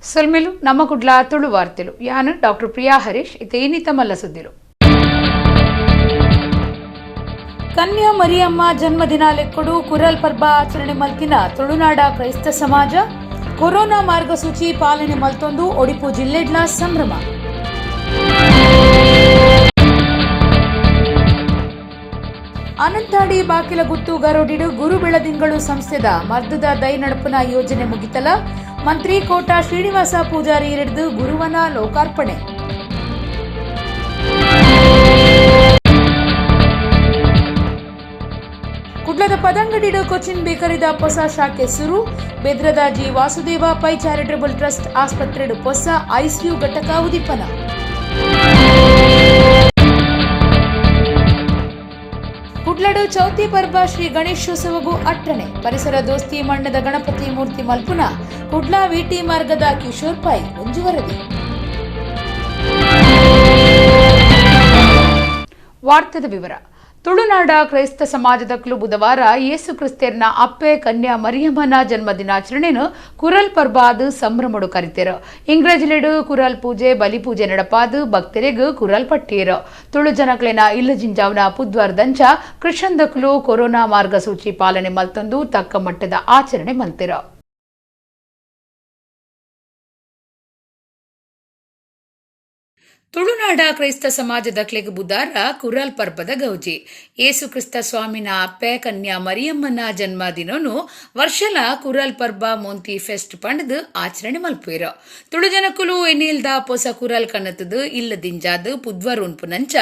ಸಲ್ಮೇಲು ನಮ್ಮ ಕುಡ್ಲ ತುಳು ವಾರ್ತೆಲು ಯಾನು ಡಾಕ್ಟರ್ ಪ್ರಿಯಾ ಹರೀಶ್ ಇತೇನಿತ ಮಲ್ಲ ಸುದ್ದಿಲು. ಕನ್ಯಾ ಮರಿಯಮ್ಮ ಜನ್ಮದಿನಾಲೆಕ್ಕಡು ಕುರಲ್ ಪರ್ಬ ಆಚರಣೆ ಮಲ್ತಿನ ತುಳುನಾಡ ಕ್ರೈಸ್ತ ಸಮಾಜ ಕೊರೋನಾ ಮಾರ್ಗಸೂಚಿ ಪಾಲನೆ ಮಲ್ತೊಂದು ಒಡಿಪು ಜಿಲ್ಲೆಡ್ಲ ಸಂಭ್ರಮ. ಅನಂತಾಡಿ ಬಾಕಿಲಗುತ್ತು ಗರೋಡಿಡು ಗುರು ಬೆಳದಿಂಗಳು ಸಂಸ್ಥೆದ ಮರ್ದದ ದೈ ನಡಪನ ಯೋಜನೆ ಮುಗಿತಲ ಮಂತ್ರಿ ಕೋಟ ಶ್ರೀನಿವಾಸ ಪೂಜಾರಿ ಹಿಡಿದು ಗುರುವನ ಲೋಕಾರ್ಪಣೆ. ಕುಡ್ಲದ ಪದಂಗಡಿಡು ಕೊಚ್ಚಿನ್ ಬೇಕರಿದ ಹೊಸ ಶಾಖೆ ಸುರು. ಬೆದ್ರದ G Vasudeva Pai charitable trust ಆಸ್ಪತ್ರೆಡು ಹೊಸ ಐಸಿಯು ಘಟಕ ಉದಿಪನ. ಕುಡ್ಲಡು ಚೌತಿ ಪರ್ಬ ಶ್ರೀ ಗಣೇಶೋತ್ಸವಗೂ ಅಟ್ಟಣೆ. ಪರಿಸರ ದೋಸ್ತಿ ಮಣ್ಣದ ಗಣಪತಿ ಮೂರ್ತಿ ಮಲ್ಪುನ ಕುಡ್ಲ ವಿಟಿ ಮಾರ್ಗದ ಕಿಶೋರ್ ಪೈ ಒಂಜು ವರದಿ. ವಾರ್ತೆದ ವಿವರ. ತುಳುನಾಡ ಕ್ರೈಸ್ತ ಸಮಾಜದಕ್ಲು ಬುಧವಾರ ಯೇಸು ಕ್ರಿಸ್ತೇರ್ನ ಅಪ್ಪೆ ಕನ್ಯಾ ಮರಿಯಮ್ಮನ ಜನ್ಮದಿನಾಚರಣೆಯನ್ನು ಕುರಲ್ ಪರ್ಬಾದು ಸಂಭ್ರಮಡು ಕರಿತೇರು. ಇಂಗ್ರೆಜಿಲೆಡು ಕುರಲ್ ಪೂಜೆ ಬಲಿಪೂಜೆ ನಡಪಾದು ಭಕ್ತರಿಗೂ ಕುರಲ್ ಪಟ್ಟೀರು. ತುಳು ಜನಕ್ಲೆನ ಇಲ್ಲಜಿಂಜಾವ್ನ ಪುದ್ವಾರ್ದಂಚ ಕೃಷ್ಣಂದಕ್ಲು ಕೊರೋನಾ ಮಾರ್ಗಸೂಚಿ ಪಾಲನೆ ಮಲ್ತೊಂದು ತಕ್ಕ ಮಟ್ಟದ ಆಚರಣೆ ಮಲ್ತಿರು. ತುಳುನಾಡ ಕ್ರೈಸ್ತ ಸಮಾಜದಕ್ಲೆಗ್ ಬುಧಾರ ಕುರಲ್ ಪರ್ಬದ ಗೌಜಿ. ಯೇಸು ಕ್ರಿಸ್ತ ಸ್ವಾಮಿನ ಅಪ್ಪೆ ಕನ್ಯಾ ಮರಿಯಮ್ಮನ ಜನ್ಮದಿನನು ವರ್ಷಲ ಕುರಲ್ ಪರ್ಬ ಮೋಂತಿ ಫೆಸ್ಟ್ ಪಂಡದು ಆಚರಣೆ ಮಲ್ಪುಯಿರು. ತುಳು ಜನಕ್ಕುಲು ಎನ್ನಿಲ್ದ ಪೊಸ ಕುರಲ್ ಕನ್ನತದು ಇಲ್ಲದಿಂಜಾದು ಪುದ್ವಾರ್ ಉನ್ಪುನಂಚ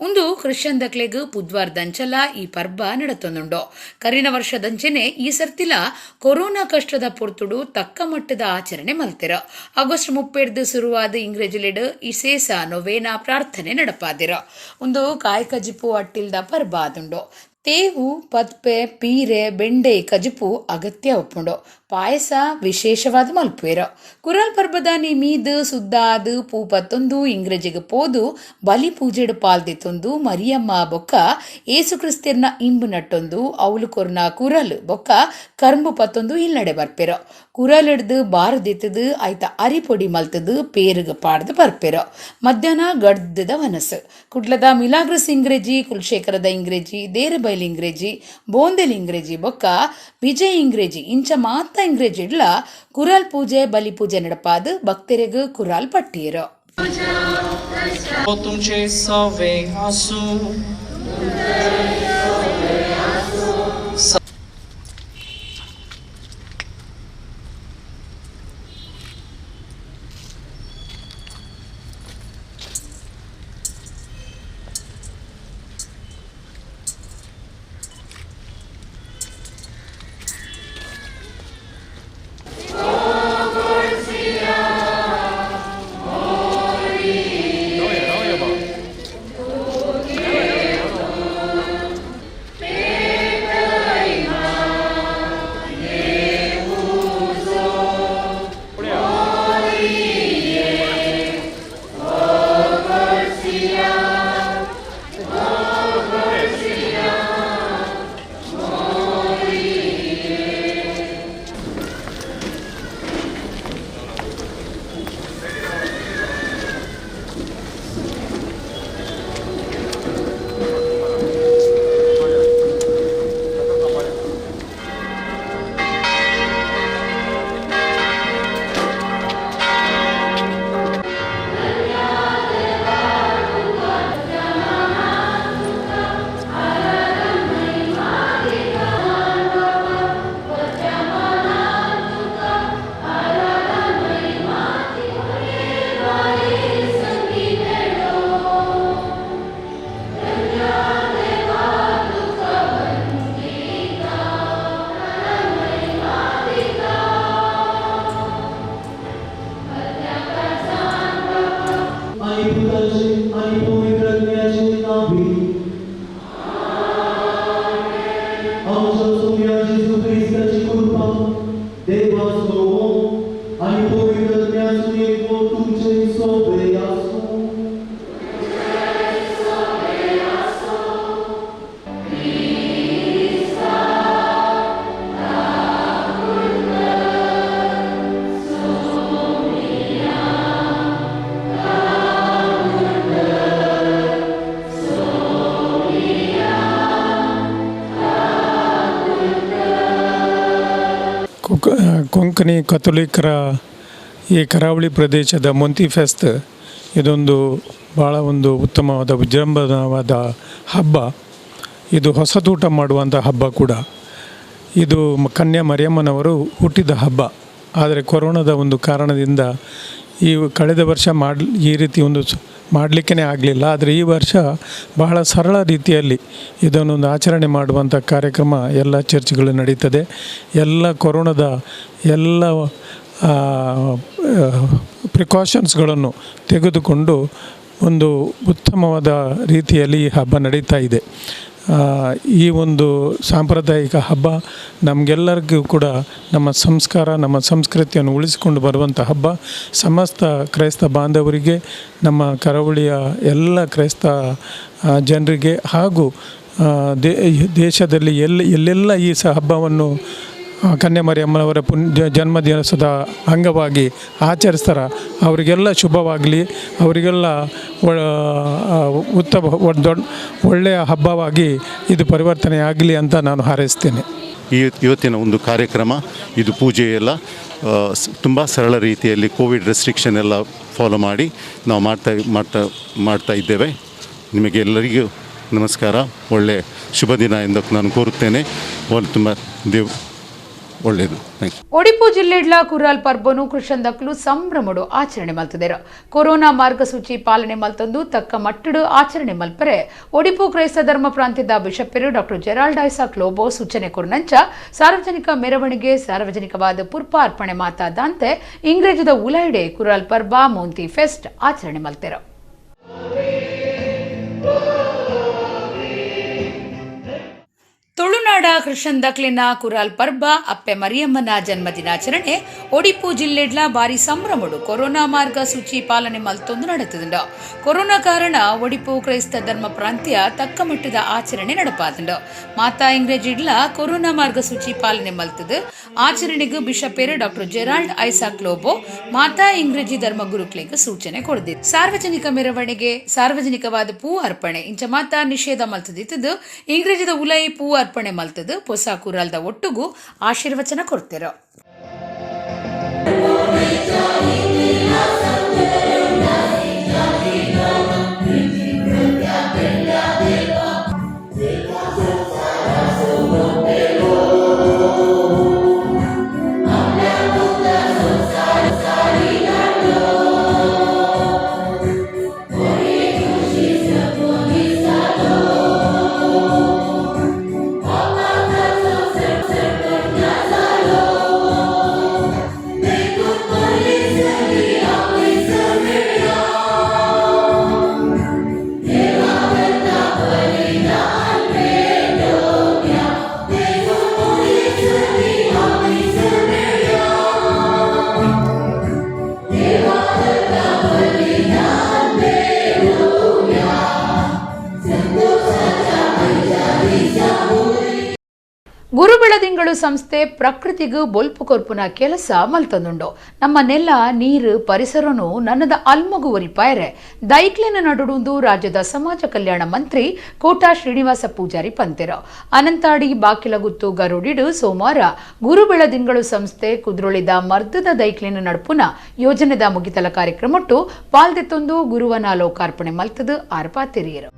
ಒಂದು ಕ್ರಿಶ್ಚಂದಕ್ಲೆಗ್ ಪುದ್ವಾರ್ ದಂಚಲ ಈ ಪರ್ಬ ನಡತೊಂದುಂಡು. ಕರಿನ ವರ್ಷದಂಚೆನೆ ಈ ಸರ್ತಿಲ ಕೊರೋನಾ ಕಷ್ಟದ ಪೊರ್ತುಡು ತಕ್ಕ ಮಟ್ಟದ ಆಚರಣೆ ಮಲ್ತಿರು. ಆಗಸ್ಟ್ 30 ಶುರುವಾದ ಇಂಗ್ರೆಜಿಲೆಡ್ ಇಸೇಸ ನೊವೇನ ಪ್ರಾರ್ಥನೆ ನಡಪಾದಿರ. ಒಂದು ಕಾಯಿ ಕಜಿಪು ಅಟ್ಟಿಲ್ದ ಪರ್ಬಾದುಂಡು. ತೇವು ಪದ್ಪೆ ಪೀರೆ ಬೆಂಡೆ ಕಜಿಪು ಅಗತ್ಯ ಒಪ್ಪುಂಡು. ಪಾಯಸ ವಿಶೇಷವಾದ ಮಲ್ಪುವೆರು. ಕುರಲ್ ಪರ್ಬದ ಮೀದು ಸುದ್ದಾದು ಪೂಪತ್ತೊಂದು ಇಂಗ್ರೆಜಿಗೆ ಪೋದು ಬಲಿ ಪೂಜೆಡು ಪಾಲ್ದಿತ್ತೊಂದು ಮರಿಯಮ್ಮ ಬೊಕ್ಕ ಏಸು ಕ್ರಿಸ್ತಿರ್ನ ಇಂಬು ನಟ್ಟೊಂದು ಅವಳು ಕೊರ್ನ ಕುರಲ್ ಬೊಕ್ಕ ಕರ್ಂಬು ಪತ್ತೊಂದು ಇಲ್ನಡೆ ಬರ್ಪೆರು. ಕುರಲ್ ಹಿಡ್ದು ಬಾರದಿತ್ತದು ಆಯ್ತ ಅರಿಪೊಡಿ ಮಲ್ತದು ಪೇರುಗ ಪಾಡ್ದು ಬರ್ಪೆರು. ಮಧ್ಯಾಹ್ನ ಗಡ್ದದ ವನಸು. ಕುಡ್ಲದ ಮಿಲಾಗ್ರಸ್ ಇಂಗ್ರೆಜಿ, ಕುಲಶೇಖರದ ಇಂಗ್ರೆಜಿ, ದೇರಬೈಲ್ ಇಂಗ್ರೆಜಿ, ಬೋಂದೆಲ್ ಇಂಗ್ರೆಜಿ ಬೊಕ್ಕ ವಿಜಯ್ ಇಂಗ್ರೆಜಿ ಇಂಚ ಮಾತ ಇಂಗ್ರೆಜಿ ಇಡ್ಲ ಕುರಲ್ ಪೂಜೆ ಬಲಿ ಪೂಜೆ ನಡಪಾದು ಭಕ್ತರಿಗೂ ಕುರಾಲ್ ಪಟ್ಟೀರು. ಕೊಂಕಣಿ ಕಥೋಲಿಕರ ಈ ಕರಾವಳಿ ಪ್ರದೇಶದ ಮೊಂತಿ ಫೆಸ್ಟ್ ಇದೊಂದು ಭಾಳ ಒಂದು ಉತ್ತಮವಾದ ವಿಜೃಂಭಣವಾದ ಹಬ್ಬ. ಇದು ಹೊಸತೂಟ ಮಾಡುವಂಥ ಹಬ್ಬ ಕೂಡ. ಇದು ಕನ್ಯಾ ಮರಿಯಮ್ಮನವರು ಹುಟ್ಟಿದ ಹಬ್ಬ. ಆದರೆ ಕೊರೋನಾದ ಒಂದು ಕಾರಣದಿಂದ ಕಳೆದ ವರ್ಷ ಈ ರೀತಿ ಒಂದು ಮಾಡಲಿಕ್ಕೇ ಆಗಲಿಲ್ಲ. ಆದರೆ ಈ ವರ್ಷ ಬಹಳ ಸರಳ ರೀತಿಯಲ್ಲಿ ಇದನ್ನೊಂದು ಆಚರಣೆ ಮಾಡುವಂಥ ಕಾರ್ಯಕ್ರಮ ಎಲ್ಲ ಚರ್ಚ್ಗಳು ನಡೀತದೆ. ಎಲ್ಲ ಕೊರೋನಾದ ಎಲ್ಲ ಪ್ರಿಕಾಷನ್ಸ್ಗಳನ್ನು ತೆಗೆದುಕೊಂಡು ಒಂದು ಉತ್ತಮವಾದ ರೀತಿಯಲ್ಲಿ ಈ ಹಬ್ಬ ನಡೀತಾ ಇದೆ. ಈ ಒಂದು ಸಾಂಪ್ರದಾಯಿಕ ಹಬ್ಬ ನಮಗೆಲ್ಲರಿಗೂ ಕೂಡ ನಮ್ಮ ಸಂಸ್ಕಾರ, ನಮ್ಮ ಸಂಸ್ಕೃತಿಯನ್ನು ಉಳಿಸಿಕೊಂಡು ಬರುವಂಥ ಹಬ್ಬ. ಸಮಸ್ತ ಕ್ರೈಸ್ತ ಬಾಂಧವರಿಗೆ, ನಮ್ಮ ಕರಾವಳಿಯ ಎಲ್ಲ ಕ್ರೈಸ್ತ ಜನರಿಗೆ ಹಾಗೂ ದೇಶದಲ್ಲಿ ಎಲ್ಲೆಲ್ಲ ಈ ಹಬ್ಬವನ್ನು ಕನ್ಯಾ ಮರಿಯಮ್ಮನವರ ಜನ್ಮದಿವಸದ ಅಂಗವಾಗಿ ಆಚರಿಸ್ತಾರೆ. ಅವರಿಗೆಲ್ಲ ಶುಭವಾಗಲಿ, ಅವರಿಗೆಲ್ಲ ಒಳ್ಳೆಯ ಹಬ್ಬವಾಗಿ ಇದು ಪರಿವರ್ತನೆ ಆಗಲಿ ಅಂತ ನಾನು ಹಾರೈಸ್ತೇನೆ. ಇವತ್ತಿನ ಒಂದು ಕಾರ್ಯಕ್ರಮ ಇದು ಪೂಜೆ ಎಲ್ಲ ತುಂಬ ಸರಳ ರೀತಿಯಲ್ಲಿ ಕೋವಿಡ್ ರೆಸ್ಟ್ರಿಕ್ಷನ್ ಎಲ್ಲ ಫಾಲೋ ಮಾಡಿ ನಾವು ಮಾಡ್ತಾ ಇದ್ದೇವೆ. ನಿಮಗೆ ಎಲ್ಲರಿಗೂ ನಮಸ್ಕಾರ. ಒಳ್ಳೆಯ ಶುಭ ದಿನ ಎಂದು ನಾನು ಕೋರುತ್ತೇನೆ. ತುಂಬ ಒಳ್ಳೆಯದು. ಒಡಿಪು ಜಿಲ್ಲೆಡ್ಲ ಕುರಾಲ್ ಪರ್ಬನು ಕೃಷಂದಕ್ಲು ಸಂಭ್ರಮಡು ಆಚರಣೆ ಮಲ್ತದೇರು. ಕೊರೋನಾ ಮಾರ್ಗಸೂಚಿ ಪಾಲನೆ ಮಲ್ತಂದು ತಕ್ಕ ಮಟ್ಟಡು ಆಚರಣೆ ಮಲ್ಪರೆ ಒಡಿಪು ಕ್ರೈಸ್ತ ಧರ್ಮ ಪ್ರಾಂತ್ಯದ ಬಿಷಪ್ಪರು ಡಾಕ್ಟರ್ ಜೆರಾಲ್ಡ್ ಐಸಾಕ್ ಲೋಬೋ ಸೂಚನೆ ಕೊರ್ನಂಚ ಸಾರ್ವಜನಿಕ ಮೆರವಣಿಗೆ ಸಾರ್ವಜನಿಕವಾದ ಪುರ್ಪ ಅರ್ಪಣೆ ಮಾತಾದಂತೆ ಇಂಗ್ರೇಜದ ಉಲೈಡೆ ಕುರಾಲ್ ಪರ್ಬ ಮೋಂತಿ ಫೆಸ್ಟ್ ಆಚರಣೆ ಮಲ್ತೆರು. ತುಳುನಾಡ ಕೃಷಂದಕ್ಲಿನ ಕುರಾಲ್ ಪರ್ಬ ಅಪ್ಪೆ ಮರಿಯಮ್ಮನ ಜನ್ಮದಿನಾಚರಣೆ ಒಡಿಪು ಜಿಲ್ಲೆಡ್ಲ ಬಾರಿ ಸಂಭ್ರಮಡು ಕೊರೋನಾ ಮಾರ್ಗಸೂಚಿ ಪಾಲನೆ ಮಲ್ತೊಂದು ನಡೆತದುಂಡು. ಕೊರೋನಾ ಕಾರಣ ಒಡಿಪು ಕ್ರೈಸ್ತ ಧರ್ಮ ಪ್ರಾಂತ್ಯ ತಕ್ಕ ಮಟ್ಟದ ಆಚರಣೆ ನಡಪಾದುಂಡು. ಮಾತಾ ಇಂಗ್ರೇಜಿಡ್ಲ ಕೊರೋನಾ ಮಾರ್ಗಸೂಚಿ ಪಾಲನೆ ಮಲ್ತದು ಆಚರಣೆಗೂ ಬಿಷಪ್ಪೇರು ಡಾಕ್ಟರ್ ಜೆರಾಲ್ಡ್ ಐಸಾಕ್ ಲೋಬೋ ಮಾತಾ ಇಂಗ್ರೇಜಿ ಧರ್ಮ ಗುರುಕ್ಲಿಗೆ ಸೂಚನೆ ಕೊಡದಿತ್ತು. ಸಾರ್ವಜನಿಕ ಮೆರವಣಿಗೆ ಸಾರ್ವಜನಿಕವಾದ ಪೂ ಅರ್ಪಣೆ ಇಂಚ ಮಾತಾ ನಿಷೇಧ ಮಲ್ತದಿತ್ತದು. ಇಂಗ್ರೇಜದ ಉಲೈ ಪೂ ಅರ್ಪಣೆ ಮಲ್ತದು ಹೊಸ ಕುರಾಲ್ದ ಒಟ್ಟುಗೂ ಆಶೀರ್ವಚನ ಕೊಡ್ತಿರೋ. ಗುರುಬೆಳದಿಂಗಳು ಸಂಸ್ಥೆ ಪ್ರಕೃತಿಗೂ ಬೊಲ್ಪು ಕೊರ್ಪುನ ಕೆಲಸ ಮಲ್ತಂದುಂಡು. ನಮ್ಮ ನೆಲ ನೀರು ಪರಿಸರನು ನನ್ನದ ಅಲ್ಮಗುವರಿ ಪಾಯರೆ ದೈಕ್ಲಿನ ನಡುಡುಂದು ರಾಜ್ಯದ ಸಮಾಜ ಕಲ್ಯಾಣ ಮಂತ್ರಿ ಕೋಟಾ ಶ್ರೀನಿವಾಸ ಪೂಜಾರಿ ಪಂತೆರ ಅನಂತಾಡಿ ಬಾಕಿಲಗುತ್ತು ಗರುಡಿಡು ಸೋಮವಾರ ಗುರುಬೆಳದಿಂಗಳು ಸಂಸ್ಥೆ ಕುದ್ರೊಳಿದ ಮರ್ದದ ದೈಕ್ಲಿನ ನಡುಪುನ ಯೋಜನೆದ ಮುಗಿತಲ ಕಾರ್ಯಕ್ರಮಟ್ಟು ಪಾಲ್ದೆತ್ತೊಂದು ಗುರುವನ ಲೋಕಾರ್ಪಣೆ ಮಲ್ತದು ಆರ್ಪಾತೆರಿಯರು.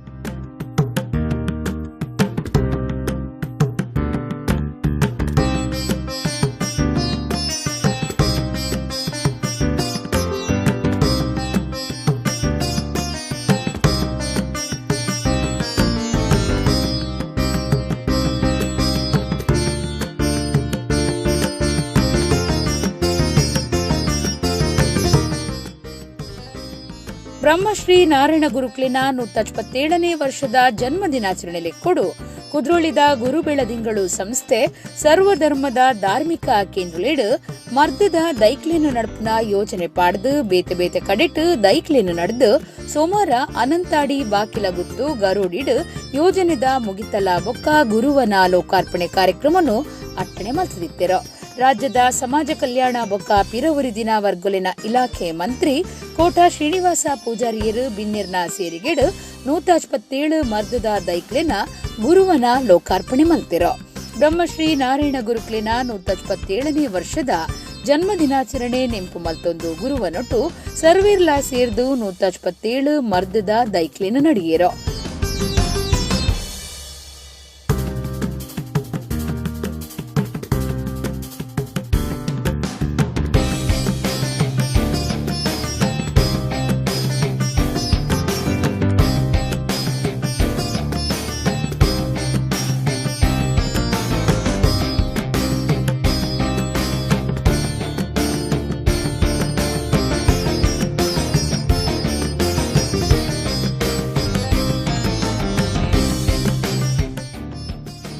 ಬ್ರಹ್ಮಶ್ರೀ ನಾರಾಯಣ ಗುರುಕ್ಲಿನ 157ನೇ ವರ್ಷದ ಜನ್ಮದಿನಾಚರಣೆಯಲ್ಲಿ ಕೊಡು ಕುದ್ರೋಳಿದ ಗುರುಬೆಳದಿಂಗಳು ಸಂಸ್ಥೆ ಸರ್ವಧರ್ಮದ ಧಾರ್ಮಿಕ ಕೇಂದ್ರಲೇಡು ಮರ್ದದ ದೈಕ್ಲೇನು ನಡಪನ ಯೋಜನೆ ಪಾಡ್ದು ಬೇತೆ ಬೇತೆ ಕಡೆಟ್ ದೈಕ್ಲೇನು ನಡೆದು ಸೋಮವಾರ ಅನಂತಾಡಿ ಬಾಕಿಲಗುತ್ತು ಗರೋಡಿಡು ಯೋಜನೆದ ಮುಗಿತಲ ಬೊಕ್ಕ ಗುರುವನ ಲೋಕಾರ್ಪಣೆ ಕಾರ್ಯಕ್ರಮವನ್ನು ಅಟ್ಟಣೆ ಮಲ್ತಿದ್ದರು. ರಾಜ್ಯದ ಸಮಾಜ ಕಲ್ಯಾಣ ಬೊಕ್ಕ ಪಿರವುರಿ ದಿನ ವರ್ಗೊಲಿನ ಇಲಾಖೆ ಮಂತ್ರಿ ಕೋಟಾ ಶ್ರೀನಿವಾಸ ಪೂಜಾರಿಯರು ಬಿನ್ನಿರ್ನ ಸೇರಿಗೆಡು 157 ಮರ್ದದ ದೈಕ್ಲೆನ ಗುರುವನ ಲೋಕಾರ್ಪಣೆ ಮಲ್ತಿರೋ. ಬ್ರಹ್ಮಶ್ರೀ ನಾರಾಯಣ ಗುರುಕ್ಲಿನ 157ನೇ ವರ್ಷದ ಜನ್ಮದಿನಾಚರಣೆ ನೆಂಪು ಮಲ್ತೊಂದು ಗುರುವನೊಟ್ಟು ಸರ್ವೇರ್ಲಾ ಸೇರ್ದು 157 ಮರ್ದದ ದೈಕ್ಲಿನ ನಡಿಯೇರೋ.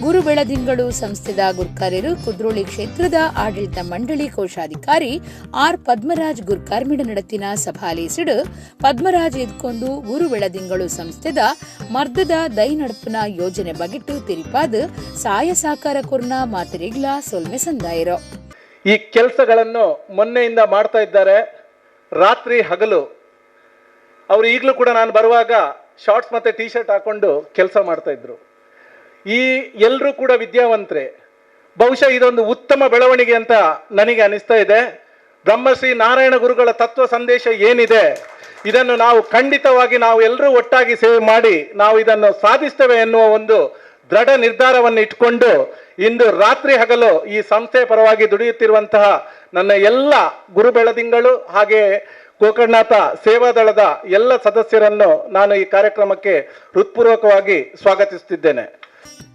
ಗುರು ಬೆಳದಿಂಗಳು ಸಂಸ್ಥೆದ ಗುರ್ಕಾರ್ಯರು ಕುದ್ರೋಳಿ ಕ್ಷೇತ್ರದ ಆಡಳಿತ ಮಂಡಳಿ ಕೋಶಾಧಿಕಾರಿ ಆರ್ ಪದ್ಮರಾಜ್ ಗುರ್ಕಾರ್ಮಿಡ ನಡತಿನ ಸಭಾಲೇಸಿಡು ಪದ್ಮರಾಜ್ ಎದ್ಕೊಂಡು ಗುರು ಬೆಳದಿಂಗಳು ಸಂಸ್ಥೆದ ಮರ್ದದ ದೈ ನಡಪಿನ ಯೋಜನೆ ಬಗೆಟ್ಟು ತಿರಿಪಾದ ಸಹಾಯ ಸಹಕಾರ ಕೊರ್ನ ಮಾತರಿಗ್ಲ ಸೊಲ್ಮೆ ಸಂದಾಯರೋ. ಈ ಕೆಲಸಗಳನ್ನು ಮೊನ್ನೆಯಿಂದ ಮಾಡ್ತಾ ಇದ್ದಾರೆ, ರಾತ್ರಿ ಹಗಲು. ಅವರು ಈಗಲೂ ಕೂಡ ನಾನು ಬರುವಾಗ ಶಾರ್ಟ್ಸ್ ಮತ್ತೆ ಟೀ ಶರ್ಟ್ ಹಾಕೊಂಡು ಕೆಲಸ ಮಾಡ್ತಾ ಇದ್ರು. ಈ ಎಲ್ಲರೂ ಕೂಡ ವಿದ್ಯಾವಂತರೇ. ಬಹುಶಃ ಇದೊಂದು ಉತ್ತಮ ಬೆಳವಣಿಗೆ ಅಂತ ನನಗೆ ಅನಿಸ್ತಾ ಇದೆ. ಬ್ರಹ್ಮಶ್ರೀ ನಾರಾಯಣ ಗುರುಗಳ ತತ್ವ ಸಂದೇಶ ಏನಿದೆ, ಇದನ್ನು ನಾವು ಖಂಡಿತವಾಗಿ ನಾವು ಎಲ್ಲರೂ ಒಟ್ಟಾಗಿ ಸೇವೆ ಮಾಡಿ ನಾವು ಇದನ್ನು ಸಾಧಿಸ್ತೇವೆ ಎನ್ನುವ ಒಂದು ದೃಢ ನಿರ್ಧಾರವನ್ನು ಇಟ್ಕೊಂಡು ಇಂದು ರಾತ್ರಿ ಹಗಲು ಈ ಸಂಸ್ಥೆ ಪರವಾಗಿ ದುಡಿಯುತ್ತಿರುವಂತಹ ನನ್ನ ಎಲ್ಲ ಗುರು ಬೆಳದಿಂಗಳು ಹಾಗೆ ಗೋಕರ್ಣನಾಥ ಸೇವಾದಳದ ಎಲ್ಲ ಸದಸ್ಯರನ್ನು ನಾನು ಈ ಕಾರ್ಯಕ್ರಮಕ್ಕೆ ಹೃತ್ಪೂರ್ವಕವಾಗಿ ಸ್ವಾಗತಿಸುತ್ತಿದ್ದೇನೆ.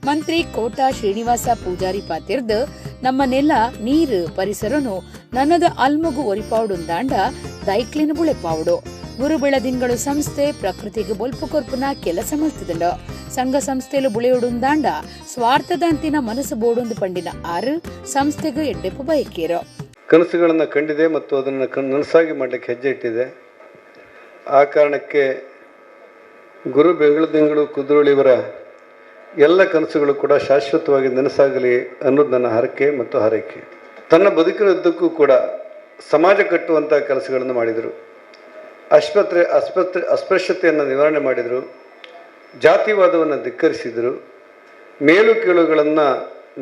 ಮಂತ್ರಿ ಕೋಟಾ ಶ್ರೀನಿವಾಸ ಪೂಜಾರಿ ಪಾತಿರ್ದು ನಮ್ಮ ನೆಲ ನೀರು ಪರಿಸರನು ನನ್ನದ ಅಲ್ಮಗು ಒರಿಪಾವುಡುಂದಾಂಡ ದೈಕ್ಲಿನ ಬುಳೆಪಾವುಡು. ಗುರು ಬೆಳದಿಂಗಳು ಸಂಸ್ಥೆ ಪ್ರಕೃತಿಗೆ ಬೊಲ್ಪು ಕೊರ್ಪುನ ಕೆಲಸ ಮಲ್ತದಂಡ ಸಂಘ ಸಂಸ್ಥೆಲು ಬುಳೆಯುಡುಂದಾಂಡ ಸ್ವಾರ್ಥದಂತಿನ ಮನಸ್ಸು ಬೋಡೊಂದು ಪಂಡಿನ ಆರು ಸಂಸ್ಥೆಗೆ ಎಡ್ಡೆಪ್ಪು ಬಯಕೇರೋ. ಕನಸುಗಳನ್ನು ಕಂಡಿದೆ ಮತ್ತು ಅದನ್ನು ನನಸಾಗಿ ಮಾಡಲಿಕ್ಕೆ ಹೆಜ್ಜೆ ಇಟ್ಟಿದೆ. ಆ ಕಾರಣಕ್ಕೆ ಗುರು ಬೆಳದಿಂಗಳು ಕುದ್ರೋಳಿಯವರ ಎಲ್ಲ ಕನಸುಗಳು ಕೂಡ ಶಾಶ್ವತವಾಗಿ ನನಸಾಗಲಿ ಅನ್ನೋದು ನನ್ನ ಹರಕೆ ಮತ್ತು ಹಾರೈಕೆ. ತನ್ನ ಬದುಕಿನುದ್ದಕ್ಕೂ ಕೂಡ ಸಮಾಜ ಕಟ್ಟುವಂಥ ಕೆಲಸಗಳನ್ನು ಮಾಡಿದರು. ಅಸ್ಪೃಶ್ಯತೆಯನ್ನು ನಿವಾರಣೆ ಮಾಡಿದರು. ಜಾತಿವಾದವನ್ನು ಧಿಕ್ಕರಿಸಿದರು. ಮೇಲು ಕೀಳುಗಳನ್ನು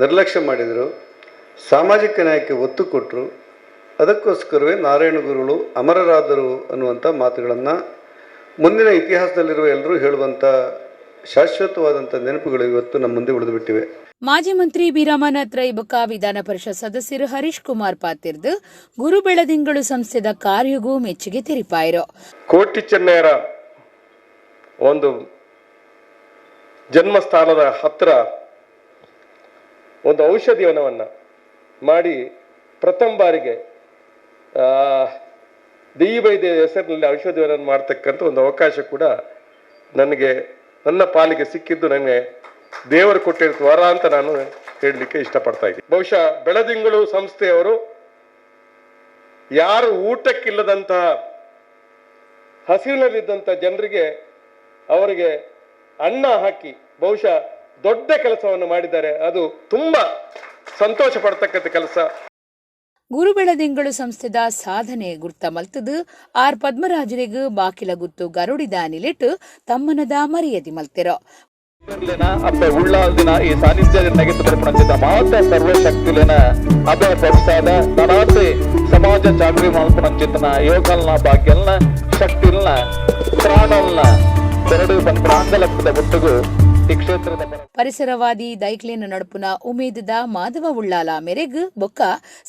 ನಿರ್ಲಕ್ಷ್ಯ ಮಾಡಿದರು. ಸಾಮಾಜಿಕ ನ್ಯಾಯಕ್ಕೆ ಒತ್ತು ಕೊಟ್ಟರು. ಅದಕ್ಕೋಸ್ಕರವೇ ನಾರಾಯಣ ಗುರುಗಳು ಅಮರರಾದರು ಅನ್ನುವಂಥ ಮಾತುಗಳನ್ನು ಮುಂದಿನ ಇತಿಹಾಸದಲ್ಲಿರುವ ಎಲ್ಲರೂ ಹೇಳುವಂಥ ಶಾಶ್ವತವಾದಂಥ ನೆನಪುಗಳು ಇವತ್ತು ನಮ್ಮ ಮುಂದೆ ಉಳಿದು ಬಿಟ್ಟಿವೆ. ಮಾಜಿ ಮಂತ್ರಿ ಬೀರಾಮನಾಥ್ ರೈಬಕ ವಿಧಾನ ಪರಿಷತ್ ಸದಸ್ಯರು ಹರೀಶ್ ಕುಮಾರ್ ಪಾತಿರ್ದು ಗುರು ಬೆಳದಿಂಗಳು ಸಂಸ್ಥೆದ ಕಾರ್ಯಗೂ ಮೆಚ್ಚುಗೆ ತೆರಿಪಾಯಿರೋ. ಕೋಟಿ ಚೆನ್ನೈಯರ ಒಂದು ಜನ್ಮಸ್ಥಾನದ ಹತ್ರ ಒಂದು ಔಷಧಿವನವನ್ನು ಮಾಡಿ ಪ್ರಥಮ ಬಾರಿಗೆ ದೀವೈದ್ಯ ಹೆಸರಿನಲ್ಲಿ ಔಷಧಿವನವನ್ನು ಮಾಡ್ತಕ್ಕಂಥ ಒಂದು ಅವಕಾಶ ಕೂಡ ನನಗೆ ನನ್ನ ಪಾಲಿಗೆ ಸಿಕ್ಕಿದ್ದು ನನಗೆ ದೇವರು ಕೊಟ್ಟಿರೋ ವರ ಅಂತ ನಾನು ಹೇಳಲಿಕ್ಕೆ ಇಷ್ಟಪಡ್ತಾ ಇದ್ದೀನಿ. ಬಹುಶಃ ಬೆಳದಿಂಗಳು ಸಂಸ್ಥೆಯವರು ಯಾರು ಊಟಕ್ಕಿಲ್ಲದಂತಹ ಹಸಿವಿನಲ್ಲಿದ್ದಂಥ ಜನರಿಗೆ ಅವರಿಗೆ ಅನ್ನ ಹಾಕಿ ಬಹುಶಃ ದೊಡ್ಡ ಕೆಲಸವನ್ನು ಮಾಡಿದ್ದಾರೆ. ಅದು ತುಂಬಾ ಸಂತೋಷ ಪಡ್ತಕ್ಕಂಥ ಕೆಲಸ. ಗುರು ಬೆಳದಿಂಗಳು ಸಂಸ್ಥೆದ ಸಾಧನೆ ಗುರ್ತ ಮಲ್ತದು ಆರ್ ಪದ್ಮರಾಜರಿಗೂ ಬಾಕಿಲ ಗುತ್ತು ಗರುಡಿದ ನಿಲಿಟ್ಟು ತಮ್ಮನದ ಮರ್ಯಾದೆ ಮಲ್ತಿರೋ. ಅಪ್ಪ ಉಳ್ಳಾದಿನ ಈ ಸಾನ್ನಿಧ್ಯ ನಗೆತ್ತು ಬರ್ಪಣಂಚಿದ ಮಾತ ಸರ್ವಶಕ್ತಿಲಿನ ಅಭಯ ಪ್ರಸಾದ ತರಾಸೆ ಸಮಾಜ ಜಾಗೃತಿ ಮಾಡ್ಪಣಂಚಿತನ ಯೋಗಲ್ನ ಭಾಗ್ಯಲ್ನ ಶಕ್ತಿಲ್ನ ಪ್ರಾಣಲ್ನ ಎರಡು ಪ್ರಾಂಗಲಕ್ಕದ ಒಟ್ಟಿಗೂ ಈ ಕ್ಷೇತ್ರದ ಪರಿಸರವಾದಿ ದೈಕ್ಲಿನ ನಡುಪುನ ಉಮೇದದ ಮಾಧವ ಉಳ್ಳಾಲ ಮೆರೆಗ್ ಬೊಕ್ಕ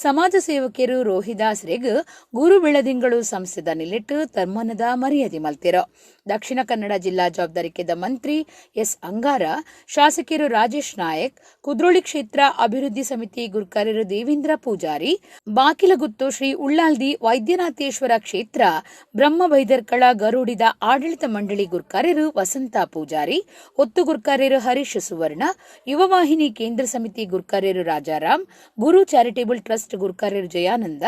ಸಮಾಜ ಸೇವಕರು ರೋಹಿದಾಸ್ರೆಗ್ ಗುರು ಬೆಳದಿಂಗಳು ಸಂಸ್ಥೆದ ನಿಲ್ಲಿಟ್ಟು ತಮ್ಮನದ ಮರ್ಯಾದೆ ಮಲ್ತಿರೋ. ದಕ್ಷಿಣ ಕನ್ನಡ ಜಿಲ್ಲಾ ಜವಾಬ್ದಾರಿಕೆದ ಮಂತ್ರಿ ಎಸ್ ಅಂಗಾರ, ಶಾಸಕರು ರಾಜೇಶ್ ನಾಯಕ್, ಕುದ್ರೋಳಿ ಕ್ಷೇತ್ರ ಅಭಿವೃದ್ಧಿ ಸಮಿತಿ ಗುರ್ಕಾರ್ಯರು ದೇವೇಂದ್ರ ಪೂಜಾರಿ, ಬಾಕಿಲಗುತ್ತು ಶ್ರೀ ಉಳ್ಳಾಲ್ದಿ ವೈದ್ಯನಾಥೇಶ್ವರ ಕ್ಷೇತ್ರ ಬ್ರಹ್ಮ ಬೈದರ್ಕಳ ಗರುಡಿದ ಆಡಳಿತ ಮಂಡಳಿ ಗುರ್ಕಾರ್ಯರು ವಸಂತ ಪೂಜಾರಿ, ಒತ್ತು ಗುರ್ಕಾರ್ಯರು ಹರೀಶ್ ಸುವರ್ಣ, ಯುವವಾಹಿನಿ ಕೇಂದ್ರ ಸಮಿತಿ ಗುರ್ಕಾರ್ಯರು ರಾಜಾರಾಮ್, ಗುರು ಚಾರಿಟೇಬಲ್ ಟ್ರಸ್ಟ್ ಗುರ್ಕಾರ್ಯರು ಜಯಾನಂದ,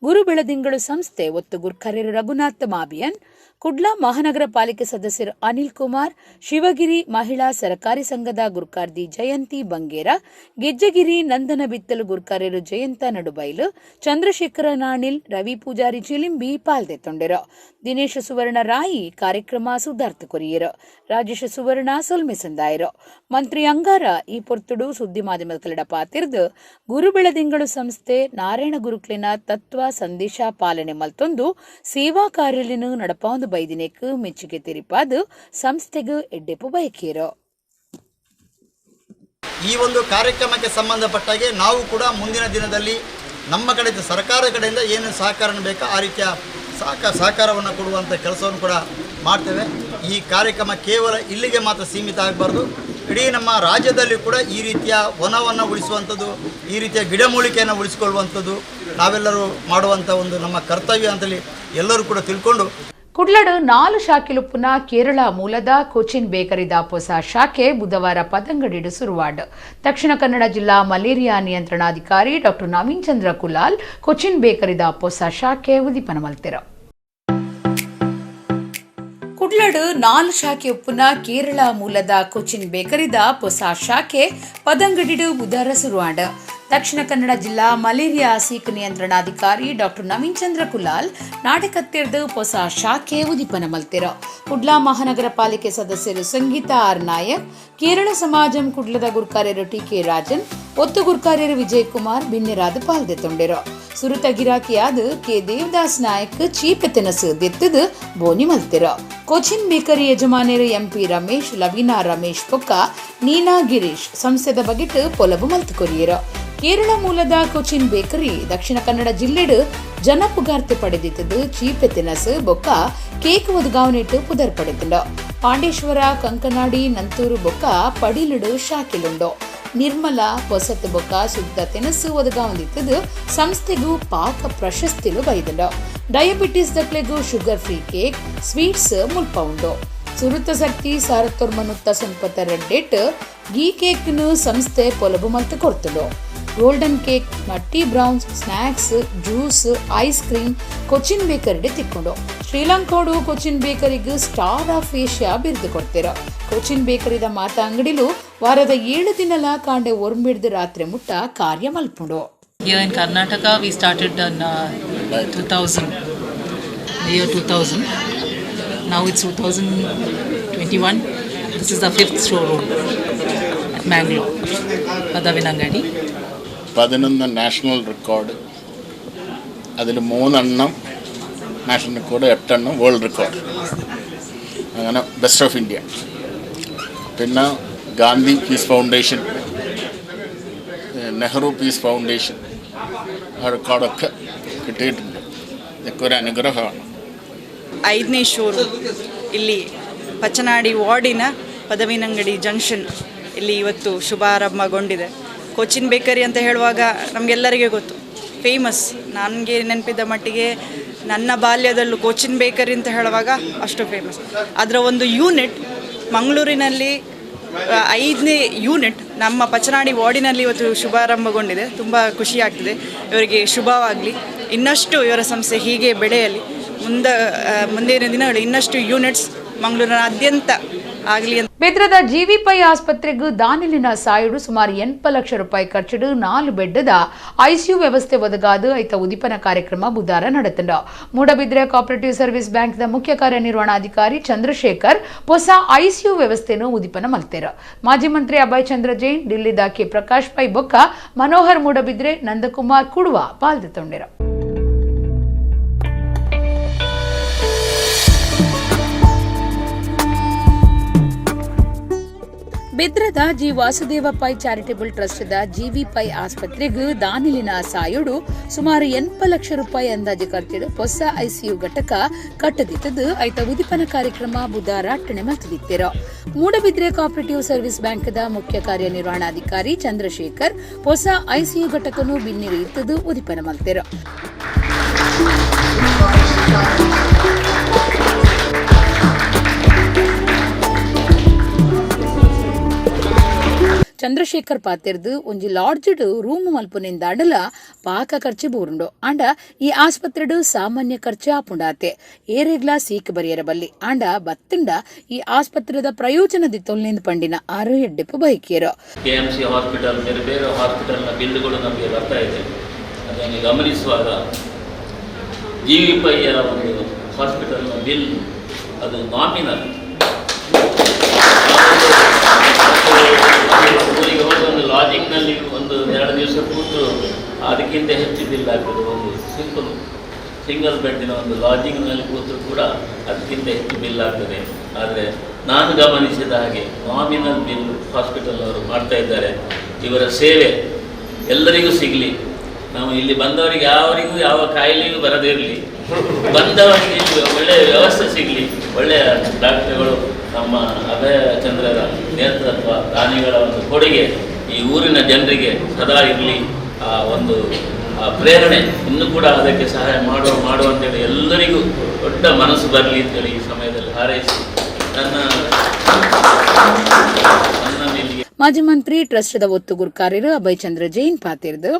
ಗುರು ಬೆಳದಿಂಗಳು ಸಂಸ್ಥೆ ಒತ್ತು ಗುರ್ಕಾರ್ಯರು ರಘುನಾಥ್ ಮಾಬಿಯನ್, ಕುಡ್ಲಾ ಮಹಾನಗರ ಪಾಲಿಕೆ ಪಾಲಿಕೆ ಸದಸ್ಯರು ಅನಿಲ್ ಕುಮಾರ್, ಶಿವಗಿರಿ ಮಹಿಳಾ ಸರಕಾರಿ ಸಂಘದ ಗುರ್ಕಾರ್ದಿ ಜಯಂತಿ ಬಂಗೇರ, ಗೆಜ್ಜಗಿರಿ ನಂದನ ಬಿತ್ತಲು ಗುರ್ಕಾರ್ಯರು ಜಯಂತ ನಡುಬೈಲು, ಚಂದ್ರಶೇಖರ ನಾಣಿಲ್, ರವಿ ಪೂಜಾರಿ ಚಿಲಿಂಬಿ ಪಾಲ್ದೆತ್ತೊಂಡೆರು. ದಿನೇಶ ಸುವರ್ಣ ರಾಯಿ ಕಾರ್ಯಕ್ರಮ ಸುಧಾರ್ಥ ಕೊರಿಯರು. ರಾಜೇಶ ಸುವರ್ಣ ಸೊಲ್ಮೆ ಸಂದಾಯರು. ಮಂತ್ರಿ ಅಂಗಾರ ಈ ಪೊರ್ತುಡು ಸುದ್ದಿ ಮಾಧ್ಯಮದ ಕನ್ನಡ ಪಾತಿರ್ದು ಗುರು ಬೆಳದಿಂಗಳು ಸಂಸ್ಥೆ ನಾರಾಯಣ ಗುರುಕ್ಲಿನ ತತ್ವ ಸಂದೇಶ ಪಾಲನೆ ಮಲ್ತೊಂದು ಸೇವಾ ಕಾರ್ಯಲಿನ ನಡಪಾಂದು ಬೈದಿನೇಕ್ ಮೆಚ್ಚುಗೆ ತೆರಿಪಾದು ಸಂಸ್ಥೆಗೂ ಎಡ್ಡೆಪು ಬಯಕೇರು. ಈ ಒಂದು ಕಾರ್ಯಕ್ರಮಕ್ಕೆ ಸಂಬಂಧಪಟ್ಟಾಗೆ ನಾವು ಕೂಡ ಮುಂದಿನ ದಿನದಲ್ಲಿ ನಮ್ಮ ಕಡೆಯಿಂದ ಸರ್ಕಾರ ಕಡೆಯಿಂದ ಏನು ಸಹಕಾರ ಬೇಕೋ ಆ ರೀತಿಯ ಸಹಕಾರವನ್ನು ಕೊಡುವಂಥ ಕೆಲಸವನ್ನು ಕೂಡ ಮಾಡ್ತೇವೆ. ಈ ಕಾರ್ಯಕ್ರಮ ಕೇವಲ ಇಲ್ಲಿಗೆ ಮಾತ್ರ ಸೀಮಿತ ಆಗಬಾರ್ದು. ಇಡೀ ನಮ್ಮ ರಾಜ್ಯದಲ್ಲಿ ಕೂಡ ಈ ರೀತಿಯ ವನವನ್ನು ಉಳಿಸುವಂಥದ್ದು, ಈ ರೀತಿಯ ಗಿಡಮೂಲಿಕೆಯನ್ನು ಉಳಿಸಿಕೊಳ್ಳುವಂಥದ್ದು ನಾವೆಲ್ಲರೂ ಮಾಡುವಂಥ ಒಂದು ನಮ್ಮ ಕರ್ತವ್ಯ ಅಂತೇಳಿ ಎಲ್ಲರೂ ಕೂಡ ತಿಳ್ಕೊಂಡು ಕುಡ್ಲಡ್ 4 ಶಾಖೆಲುಪ್ಪುನ ಕೇರಳ ಮೂಲದ ಕೊಚಿನ್ ಬೇಕರಿದ ಹೊಸ ಶಾಖೆ ಬುಧವಾರ ಪದಂಗಡಿಡು ಸುರುವಾಡ್. ದಕ್ಷಿಣ ಕನ್ನಡ ಜಿಲ್ಲಾ ಮಲೇರಿಯಾ ನಿಯಂತ್ರಣಾಧಿಕಾರಿ ಡಾ ನವೀನ್ ಚಂದ್ರ ಕುಲಾಲ್ ಕೊಚಿನ್ ಬೇಕರಿದ ಹೊಸ ಶಾಖೆ ಉದಿಪನ ಮಲ್ತೆರು. ಕುಡ್ಲಡ್ 4 ಶಾಖೆ ಉಪ್ಪುನ ಕೇರಳ ಮೂಲದ ಕೊಚಿನ್ ಬೇಕರಿದ ಹೊಸ ಶಾಖೆ ಪದಂಗಡಿಡು ಬುಧವಾರ ಸುರುವಾಡ್. ದಕ್ಷಿಣ ಕನ್ನಡ ಜಿಲ್ಲಾ ಮಲೇರಿಯಾ ಸೀಕ್ ನಿಯಂತ್ರಣಾಧಿಕಾರಿ ಡಾ ನವೀನ್ ಚಂದ್ರ ಕುಲಾಲ್ ನಾಟಕತ್ತಿರ್ದು ಹೊಸ ಶಾಖೆ ಉದಿಪನ ಮಲ್ತೆರು. ಕುಡ್ಲಾ ಮಹಾನಗರ ಪಾಲಿಕೆ ಸದಸ್ಯರು ಸಂಗೀತಾ ಆರ್ ನಾಯಕ್, ಕೇರಳ ಸಮಾಜಂ ಕುಡ್ಲದ ಗುರ್ಕಾರ್ಯರು ಟಿ.ಕೆ. ರಾಜನ್, ಒತ್ತು ಗುರ್ಕಾರ್ಯರು ವಿಜಯ್ ಕುಮಾರ್ ಬಿನ್ನೆರಾದ ಪಾಲ್ದೆತ್ತೊಂಡೆರು. ಸುರುತ ಗಿರಾಕಿಯಾದ ಕೆ ದೇವದಾಸ್ ನಾಯಕ್ ಚೀಪೆತನಸು ದೆತ್ತದು ಬೋನಿ ಮಲ್ತೆರು. ಕೊಚಿನ್ ಬೇಕರಿ ಯಜಮಾನರು ಎಂಪಿ ರಮೇಶ್, ಲವೀನಾ ರಮೇಶ್ ಪೊಕ್ಕ, ನೀನಾ ಗಿರೀಶ್ ಸಂಸ್ಥೆದ ಬಗೆಟ್ ಪೊಲಬು ಮಲ್ತು ಕೊರಿಯರು. ಕೇರಳ ಮೂಲದ ಕೊಚಿನ್ ಬೇಕರಿ ದಕ್ಷಿಣ ಕನ್ನಡ ಜಿಲ್ಲೆಡು ಜನಪುಗಾರ್ತೆ ಪಡೆದಿತ್ತದು ಚೀಪೆತಿನಸ್ ಬೊಕ್ಕ ಕೇಕ್ ಒದಗಾವನೆಟ್ಟು ಪುದರ್ ಪಡೆದಿಲ್ಲ. ಪಾಂಡೇಶ್ವರ, ಕಂಕನಾಡಿ, ನಂತೂರು ಬೊಕ್ಕ ಪಡಿಲುಡು ಶಾಖೆಲುಂಡು. ನಿರ್ಮಲ ಹೊಸತ್ ಬೊಕ್ಕ ಶುದ್ಧ ತೆನಸು ಒದಗಾವಂದಿತ್ತದು ಸಂಸ್ಥೆಗೂ ಪಾಕ ಪ್ರಶಸ್ತಿಲು ಬೈದಿಲ್ಲ. ಡಯಾಬಿಟಿಸ್ ದಕ್ಲೆಗೂ ಶುಗರ್ ಫ್ರೀ ಕೇಕ್, ಸ್ವೀಟ್ಸ್ ಮುಲ್ಪ ಉಂಡು. ಸುರುತ ಸರ್ತಿ ಸಾರತ್ತೊರ್ಮನುತ್ತ ಸಂಪತ್ತ ರೆಡ್ಡೆಟ್ ಗೀ ಕೇಕ್ನು ಸಂಸ್ಥೆ ಪೊಲಬು ಮಲ್ತು ಕೊಡ್ತಲು. Golden cake, nutty browns, snacks, juice, ice cream Cochin ಬೇಕರಿಡೆ ತಿಕ್ಕೊಂಡು. ಶ್ರೀಲಂಕಾಡು ಕೊಚಿನ್ ಬೇಕರಿಗೂ ಸ್ಟಾರ್ ಆಫ್ ಏಷ್ಯಾ ಬಿರುದು ಕೊಡ್ತೀರ. ಕೊಚಿನ್ ಬೇಕರಿದ ಮಾತ ಅಂಗಡಿಲು ವಾರದ 7 ದಿನಲ ಕಾಂಡೆ ಒರ್ಮಿಡ್ದು ರಾತ್ರಿ ಮುಟ್ಟ ಕಾರ್ಯ ಮಲ್ಪುಂಡು. Here in Karnataka, we started in 2000, the year 2000. Now it's 2021. This is the 5th showroom at Mangaluru, Padavinangadi. 11 national record, അതിൽ 3 നാഷണൽ റെക്കോർഡ്, 8 വേൾഡ് റെക്കോർഡ്. അങ്ങനെ ബെസ്റ്റ് ഓഫ് ഇന്ത്യ. പിന്നെ Gandhi piece foundation, Nehru piece foundation ആ റെക്കോർഡൊക്കെ കിട്ടിയിട്ടുണ്ട്. ഇതൊക്കെ ഒരു അനുഗ്രഹമാണ്. 5ನೇ showroom ಇಲ್ಲಿ ಪಚ್ಚನಾಡಿ ವಾರ್ಡಿನ ಪದವಿನಂಗಡಿ ಜಂಕ್ಷನ್ ಇಲ್ಲಿ ಇವತ್ತು ಶುಭಾರಂಭಗೊಂಡಿದೆ. ಕೊಚಿನ್ ಬೇಕರಿ ಅಂತ ಹೇಳುವಾಗ ನಮಗೆಲ್ಲರಿಗೆ ಗೊತ್ತು, ಫೇಮಸ್. ನನಗೆ ನೆನಪಿದ್ದ ಮಟ್ಟಿಗೆ ನನ್ನ ಬಾಲ್ಯದಲ್ಲೂ ಕೊಚಿನ್ ಬೇಕರಿ ಅಂತ ಹೇಳುವಾಗ ಅಷ್ಟು ಫೇಮಸ್. ಅದರ ಒಂದು ಯೂನಿಟ್ ಮಂಗಳೂರಿನಲ್ಲಿ 5ನೇ ಯೂನಿಟ್ ನಮ್ಮ ಪಚ್ಚನಾಡಿ ವಾರ್ಡಿನಲ್ಲಿ ಇವತ್ತು ಶುಭಾರಂಭಗೊಂಡಿದೆ. ತುಂಬ ಖುಷಿಯಾಗ್ತಿದೆ. ಇವರಿಗೆ ಶುಭವಾಗಲಿ, ಇನ್ನಷ್ಟು ಇವರ ಸಂಸ್ಥೆ ಹೀಗೆ ಬೆಳೆಯಲಿ. ಮುಂದಿನ ದಿನಗಳು ಇನ್ನಷ್ಟು ಯೂನಿಟ್ಸ್ ಮಂಗಳೂರಿನಾದ್ಯಂತ ಆಗಲಿ. ಬೆದ್ರದ ಜಿವಿಪೈ ಆಸ್ಪತ್ರೆಗೂ ದಾನಿಲಿನ ಸಾಯುಡು ಸುಮಾರು 80 ಲಕ್ಷ ರೂಪಾಯಿ ಖರ್ಚುಡು 4 ಬೆಡ್ಡದ ಐಸಿಯು ವ್ಯವಸ್ಥೆ ಒದಗಾದು ಐತ ಉದಿಪನ ಕಾರ್ಯಕ್ರಮ ಬುಧವಾರ ನಡೆತಂಡ. ಮೂಡಬಿದ್ರೆ ಕೋಆಪರೇಟಿವ್ ಸರ್ವಿಸ್ ಬ್ಯಾಂಕ್ದ ಮುಖ್ಯ ಕಾರ್ಯನಿರ್ವಹಣಾಧಿಕಾರಿ ಚಂದ್ರಶೇಖರ್ ಹೊಸ ಐಸಿಯು ವ್ಯವಸ್ಥೆಯನ್ನು ಉದಿಪನ ಮಲ್ತೆರ. ಮಾಜಿ ಮಂತ್ರಿ ಅಭಯ್ ಚಂದ್ರ ಜೈನ್, ಡಿಲ್ಲಿದ ಕೆ ಪ್ರಕಾಶ್ ಪೈ ಬೊಕ್ಕ ಮನೋಹರ್ ಮೂಡಬಿದ್ರೆ, ನಂದಕುಮಾರ್ ಕುಡುವ ಪಾಲ್ದೊಂಡೆರ. ಬೆದ್ರದ ಜಿ ವಾಸುದೇವ ಪೈ ಚಾರಿಟೇಬಲ್ ಟ್ರಸ್ಟ್ದ ಜಿವಿ ಪೈ ಆಸ್ಪತ್ರೆಗೂ ದಾನಿಲಿನ ಸಾಯುಡು ಸುಮಾರು 80 ಲಕ್ಷ ರೂಪಾಯಿ ಅಂದಾಜು ಖರ್ಚಿಡು ಹೊಸ ಐಸಿಯು ಘಟಕ ಕಟ್ಟದಿತ್ತದು ಐತ ಉದಿಪನ ಕಾರ್ಯಕ್ರಮ ಬುಧವಾರ ಅಟ್ಟಣೆ ಮಲ್ತದಿತ್ತೇರು. ಮೂಡಬಿದ್ರೆ ಕೋಆಪರೇಟಿವ್ ಸರ್ವಿಸ್ ಬ್ಯಾಂಕ್ದ ಮುಖ್ಯ ಕಾರ್ಯನಿರ್ವಹಣಾಧಿಕಾರಿ ಚಂದ್ರಶೇಖರ್ ಹೊಸ ಐಸಿಯು ಘಟಕನು ಬಿನ್ನಿರು ಇತ್ತದು ಉದಿಪನ ಮಲ್ತೆರು. ಚಂದ್ರಶೇಖರ್ ಪಾತೆರ್ದು ಒಂಜಿ ಲಾಡ್ಜ್ಡ್ ರೂಮ್ ಮಲ್ಪುನಿಂದ ಅಡಲ ಪಾಕ ಖರ್ಚು ಬೋರುಂಡು ಆಂಡ ಈ ಆಸ್ಪತ್ರೆಡು ಸಾಮಾನ್ಯ ಖರ್ಚು ಆಪುಂಡಾತೆ ಏರೆಗ್ಲಾ ಸೀಕ್ ಬರಿಯರ ಬಲ್ಲಿ ಆಂಡ ಬತ್ತಂಡ ಈ ಆಸ್ಪತ್ರೆದ ಪ್ರಯೋಜನದಿ ತೊಲ್ನಿಂದ ಪಂಡಿನ 6-7 ಬೈಕಿಯರು. KMC ಹಾಸ್ಪಿಟಲ್ ಬೇರೆ ಬೇರೆ ಹಾಸ್ಪಿಟಲ್ನ ಬಿಲ್ಗಳು ನಮಗೆ ಬರ್ತಾ ಇದೆ. ಅದನ್ನು ಗಮನಿಸುವಾಗ GVPಯ ಒಂದು ಹಾಸ್ಪಿಟಲ್ನ ಬಿಲ್ ಅದು ನಾಮಿನಲ್. ಊರಿಗೆ ಹೋಗಿ ಒಂದು ಲಾಜಿಕ್ನಲ್ಲಿ ಒಂದು 2 ದಿವಸ ಕೂತು ಅದಕ್ಕಿಂತ ಹೆಚ್ಚು ಬಿಲ್ ಆಗ್ತದೆ. ಒಂದು ಸಿಂಗಲ್ ಬೆಡ್ಡಿನ ಒಂದು ಲಾಜಿಂಗ್ನಲ್ಲಿ ಕೂತು ಕೂಡ ಅದಕ್ಕಿಂತ ಹೆಚ್ಚು ಬಿಲ್ ಆಗ್ತದೆ. ಆದರೆ ನಾನು ಗಮನಿಸಿದ ಹಾಗೆ ನಾಮಿನಲ್ ಬಿಲ್ ಹಾಸ್ಪಿಟಲ್ ಅವರು ಮಾಡ್ತಾ ಇದ್ದಾರೆ. ಇವರ ಸೇವೆ ಎಲ್ಲರಿಗೂ ಸಿಗಲಿ. ನಾವು ಇಲ್ಲಿ ಬಂದವರಿಗೆ ಯಾವರಿಗೂ ಯಾವ ಕಾಯಿಲೆಯೂ ಬರದಿರಲಿ, ಬಂದವರಿಗೆ ಒಳ್ಳೆಯ ವ್ಯವಸ್ಥೆ ಸಿಗಲಿ. ಒಳ್ಳೆಯ ಡಾಕ್ಟರ್ಗಳು ನಮ್ಮ ಅಭಯ ಚಂದ್ರರ ನೇತೃತ್ವ, ದಾನಿಗಳ ಒಂದು ಕೊಡುಗೆ ಈ ಊರಿನ ಜನರಿಗೆ ಸದಾ ಇರಲಿ. ಆ ಒಂದು ಪ್ರೇರಣೆ ಇನ್ನೂ ಕೂಡ ಅದಕ್ಕೆ ಸಹಾಯ ಮಾಡುವಂತೇಳಿ ಎಲ್ಲರಿಗೂ ದೊಡ್ಡ ಮನಸ್ಸು ಬರಲಿ ಅಂತೇಳಿ ಈ ಸಮಯದಲ್ಲಿ ಹಾರೈಸಿ ನನ್ನ ಮೇಲಿಗೆ ಮಾಜಿ ಮಂತ್ರಿ ಟ್ರಸ್ಟ್ದ ಒತ್ತುಗುರು ಕಾರ್ಯರು ಅಭಯ್ ಚಂದ್ರ ಜೈನ್ ಪಾತಿರ್ದು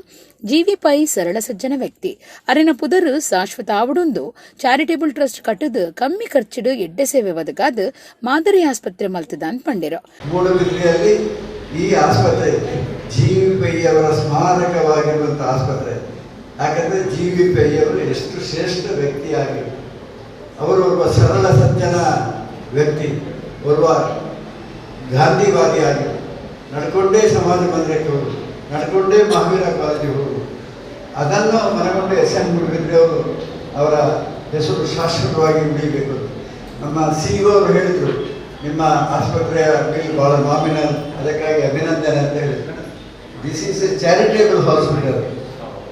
ಜೀವಿಪೈ ಸರಳ ಸಜ್ಜನ ವ್ಯಕ್ತಿ ಅರಿನ ಪುದರು ಶಾಶ್ವತ ಆವಡೊಂದು ಚಾರಿಟೇಬಲ್ ಟ್ರಸ್ಟ್ ಕಟ್ಟದು ಕಮ್ಮಿ ಖರ್ಚಿಡು ಎಡ್ಡೆ ಸೇವೆ ಒದಗಾದ ಮಾದರಿ ಆಸ್ಪತ್ರೆ ಮಲ್ತದಾನ್ ಪಂಡಿರು. ಮೂಡುಬಿದ್ರೆಯಲ್ಲಿ ಈ ಆಸ್ಪತ್ರೆ ಜೀವಿಪೈ ಅವರ ಸ್ಮಾರಕವಾಗಿರುವಂಥ ಆಸ್ಪತ್ರೆ. ಯಾಕಂದರೆ ಜೀವಿಪೈ ಅವರು ಎಷ್ಟು ಶ್ರೇಷ್ಠ ವ್ಯಕ್ತಿಯಾಗಿರು. ಅವರು ಒಬ್ಬ ಸರಳ ಸಜ್ಜನ ವ್ಯಕ್ತಿ, ಓರ್ವ ಗಾಂಧಿವಾದಿಯಾಗಿರು. ನಡ್ಕೊಂಡೇ ಸಮಾಜ ಮಂದಿರಕ್ಕೆ ಹೋಗು, ನಡ್ಕೊಂಡೇ ಮಹಾವೀರ ಕಾಲೇಜಿಗೆ ಹೋಗು. ಅದನ್ನು ಮನಗೊಂಡು SN ಮೂಡುಬಿದ್ರೆ ಅವರು ಅವರ ಹೆಸರು ಶಾಶ್ವತವಾಗಿ ಉಳಿಯಬೇಕು. ನಮ್ಮ CEO ಅವರು ಹೇಳಿದರು, ನಿಮ್ಮ ಆಸ್ಪತ್ರೆಯ ಬಿಲ್ ಭಾಳ ನಾಮಿನಲ್, ಅದಕ್ಕಾಗಿ ಅಭಿನಂದನೆ ಅಂತ ಹೇಳಿದ್ರು. This is A charitable hospital.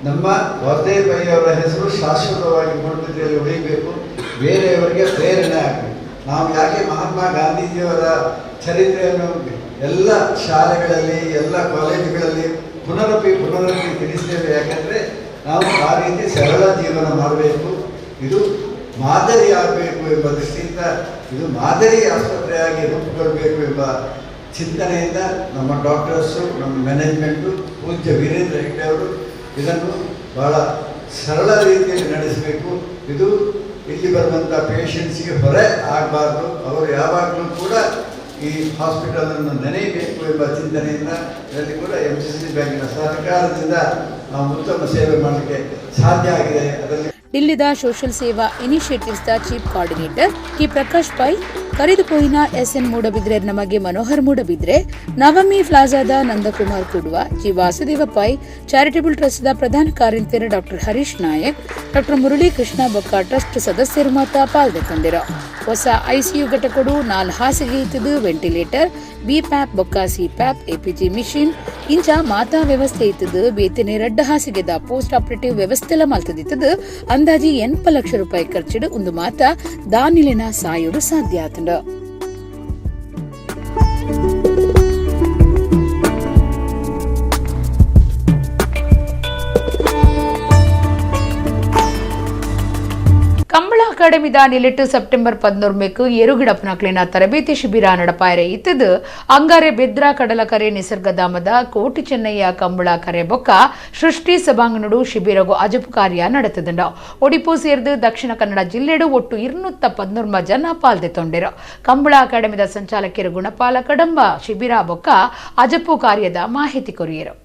ನಮ್ಮ ವಾರ್ದೇವ್ ಪೈ ಅವರ ಹೆಸರು ಶಾಶ್ವತವಾಗಿ ಮೂಡುಬಿದ್ರೆಯಲ್ಲಿ ಉಳಿಯಬೇಕು, ಬೇರೆಯವರಿಗೆ ಪ್ರೇರಣೆ ಆಗಬೇಕು. ನಾವು ಯಾಕೆ ಮಹಾತ್ಮ ಗಾಂಧೀಜಿಯವರ ಚರಿತ್ರೆಯನ್ನು ಎಲ್ಲ ಶಾಲೆಗಳಲ್ಲಿ, ಎಲ್ಲ ಕಾಲೇಜುಗಳಲ್ಲಿ ಪುನರಪಿ ತಿಳಿಸ್ತೇವೆ. ಯಾಕಂದರೆ ನಾವು ಆ ರೀತಿ ಸರಳ ಜೀವನ ಮಾಡಬೇಕು, ಇದು ಮಾದರಿ ಆಗಬೇಕು ಎಂಬ ದೃಷ್ಟಿಯಿಂದ ಇದು ಮಾದರಿ ಆಸ್ಪತ್ರೆಯಾಗಿ ರೂಪುಗೊಳ್ಳಬೇಕು ಎಂಬ ಚಿಂತನೆಯಿಂದ ನಮ್ಮ ಡಾಕ್ಟರ್ಸು, ನಮ್ಮ ಮ್ಯಾನೇಜ್ಮೆಂಟು, ಪೂಜ್ಯ ವೀರೇಂದ್ರ ಹೆಗ್ಡೆ ಅವರು ಇದನ್ನು ಭಾಳ ಸರಳ ರೀತಿಯಲ್ಲಿ ನಡೆಸಬೇಕು. ಇದು ಇಲ್ಲಿ ಬರುವಂಥ ಪೇಷಂಟ್ಸ್ಗೆ ಹೊರೆ ಆಗಬಾರ್ದು. ಅವರು ಯಾವಾಗಲೂ ಕೂಡ ಈ ಹಾಸ್ಪಿಟಲನ್ನು ನೆನೆಯಬೇಕು ಎಂಬ ಚಿಂತನೆಯಿಂದ ಇದರಲ್ಲಿ ಕೂಡ MCC ಬ್ಯಾಂಕಿನ ಸಹಕಾರದಿಂದ ನಾವು ಉತ್ತಮ ಸೇವೆ ಮಾಡಲಿಕ್ಕೆ ಸಾಧ್ಯ ಆಗಿದೆ. ಅದರಲ್ಲಿ ದಿಲ್ಲಿದ ಸೋಷಿಯಲ್ ಸೇವಾ ಇನಿಷಿಯೇಟಿವ್ಸ್ ದ chief coordinator K Prakash Pai ಕರೆದುಪೋಯಿನ SN ಮೂಡಬಿದ್ರೆ ನಮಗೆ ಮನೋಹರ್ ಮೂಡಬಿದ್ರೆ, ನವಮಿ ಪ್ಲಾಜಾದ Nandakumar Kudva, G Vasudeva Pai, charitable trust ದ ಪ್ರಧಾನ ಕಾರ್ಯಂತರ ಡಾಕ್ಟರ್ ಹರೀಶ್ ನಾಯಕ್, ಡಾಕ್ಟರ್ ಮುರಳಿ ಕೃಷ್ಣ ಬೊಕ್ಕ ಟ್ರಸ್ಟ್ ಸದಸ್ಯರು ಮಾತ ಪಾಲ್ಗೊಂಡಿರೋ. ಹೊಸ ICU ಘಟಕಡು 4 ಹಾಸಿಗೆ ಇತ್ತದು, ವೆಂಟಿಲೇಟರ್, BPAP ಬೊಕ್ಕ CPAP, APG ಮಿಷಿನ್ ಇಂಚ ಮಾತಾ ವ್ಯವಸ್ಥೆ ಇತ್ತದು. ಬೇತನೆ 2 ಹಾಸಿಗೆದ ಪೋಸ್ಟ್ ಆಪರೇಟಿವ್ ವ್ಯವಸ್ಥೆಲ ಮಲ್ತದಿತ್ತದು. ಅಂದಾಜಿ 80 ಲಕ್ಷ ರೂಪಾಯಿ ಖರ್ಚಿಡು ಒಂದು ಮಾತ ದಾನಿಲಿನ ಸಾಯುಡು ಸಾಧ್ಯ ಆತಂಡ. ಕಂಬಳ ಅಕಾಡೆಮಿದ ನಿಲೆಟ್ಟು ಸೆಪ್ಟೆಂಬರ್ 11 ಏರುಗಿಡಪ್ಪನಕ್ಲಿನ ತರಬೇತಿ ಶಿಬಿರ ನಡಪಾಯರೆ ಇತ್ತದು. ಅಂಗಾರೆ ಬೆದ್ರಾ ಕಡಲಕರೆ ನಿಸರ್ಗಧಾಮದ ಕೋಟಿ ಚೆನ್ನಯ್ಯ ಕಂಬಳ ಕರೆ ಬೊಕ್ಕ ಸೃಷ್ಟಿ ಸಭಾಂಗಣಡು ಶಿಬಿರಗು ಅಜಪು ಕಾರ್ಯ ನಡೆತದಂಡ. ಒಡಿಪು ಸೇರಿದು ದಕ್ಷಿಣ ಕನ್ನಡ ಜಿಲ್ಲೆಡು ಒಟ್ಟು 211 ಜನ ಪಾಲ್ದೆತೊಂಡಿರು. ಕಂಬಳ ಅಕಾಡೆಮಿದ ಸಂಚಾಲಕಿಯರು ಗುಣಪಾಲ ಕಡಂಬ ಶಿಬಿರ ಬೊಕ್ಕ ಅಜಪು ಕಾರ್ಯದ ಮಾಹಿತಿ ಕೊರಿಯರು.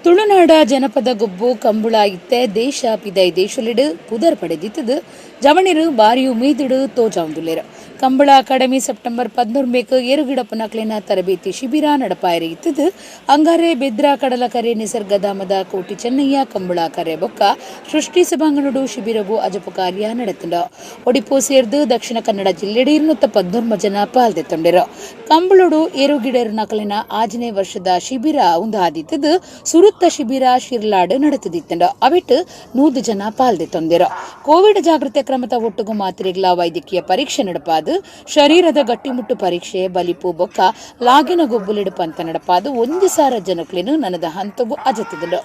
ತುಳುನಾಡ ಜನಪದ ಗೊಬ್ಬು ಕಂಬಳ ಇತ್ತೆ ದೇಶ ಪಿದೈ ದೇಶಲಿಡು ಪುದರ್ ಪಡೆದಿತ್ತದು. ಜವಣಿರು ಬಾರಿ ಉಮೇದಿಡು ತೋಜಾವುದುಲ್ಲೆರು. ಕಂಬಳ ಅಕಾಡೆಮಿ ಸೆಪ್ಟೆಂಬರ್ 11 ಏರುಗಿಡಪ್ಪನಕ್ಲಿನ ತರಬೇತಿ ಶಿಬಿರ ನಡಪಾಯರಿ ಇತ್ತದು. ಅಂಗಾರೆ ಬೆದ್ರಾ ಕಡಲಕರೆ ನಿಸರ್ಗಧಾಮದ ಕೋಟಿ ಚೆನ್ನಯ್ಯ ಕಂಬಳ ಕರೆ ಬೊಕ್ಕ ಸೃಷ್ಟಿ ಸಭಾಂಗಣಡು ಶಿಬಿರಗು ಅಜಪು ಕಾರ್ಯ ನಡೆತಂಡ. ಒಡಿಪು ಸೇರಿದು ದಕ್ಷಿಣ ಕನ್ನಡ ಜಿಲ್ಲೆಡೆ 211 ಜನ ಪಾಲ್ದೆತೊಂಡಿರು. ಕಂಬಳಡು ಏರುಗಿಡರ್ ನಕಲಿನ 5ನೇ ವರ್ಷದ ಶಿಬಿರ ಉಂದಾದಿತ್ತದು. ಸುರುತ್ತ ಶಿಬಿರ ಶಿರ್ಲಾಡು ನಡೆತದಿತ್ತಂಡ. ಅವಿಟ್ಟು 100 ಜನ ಪಾಲ್ದೆತೊಂದಿರು. ಕೋವಿಡ್ ಜಾಗೃತಿ ಕ್ರಮದ ಒಟ್ಟುಗು ಮಾತ್ರೆಗಳ ವೈದ್ಯಕೀಯ ಪರೀಕ್ಷೆ ನಡಪಾದು. ಶರೀರದ ಗಟ್ಟಿಮುಟ್ಟು ಪರೀಕ್ಷೆ, ಬಲಿಪು ಬೊಕ್ಕ ಲಾಗಿನ ಗೊಬ್ಬುಲಿಡು ಪಂತ ನಡಪಾದು. 1,000 ಜನಕ್ಲೇನು ನನದ ಹಂತಗು ಅಜತದಳು.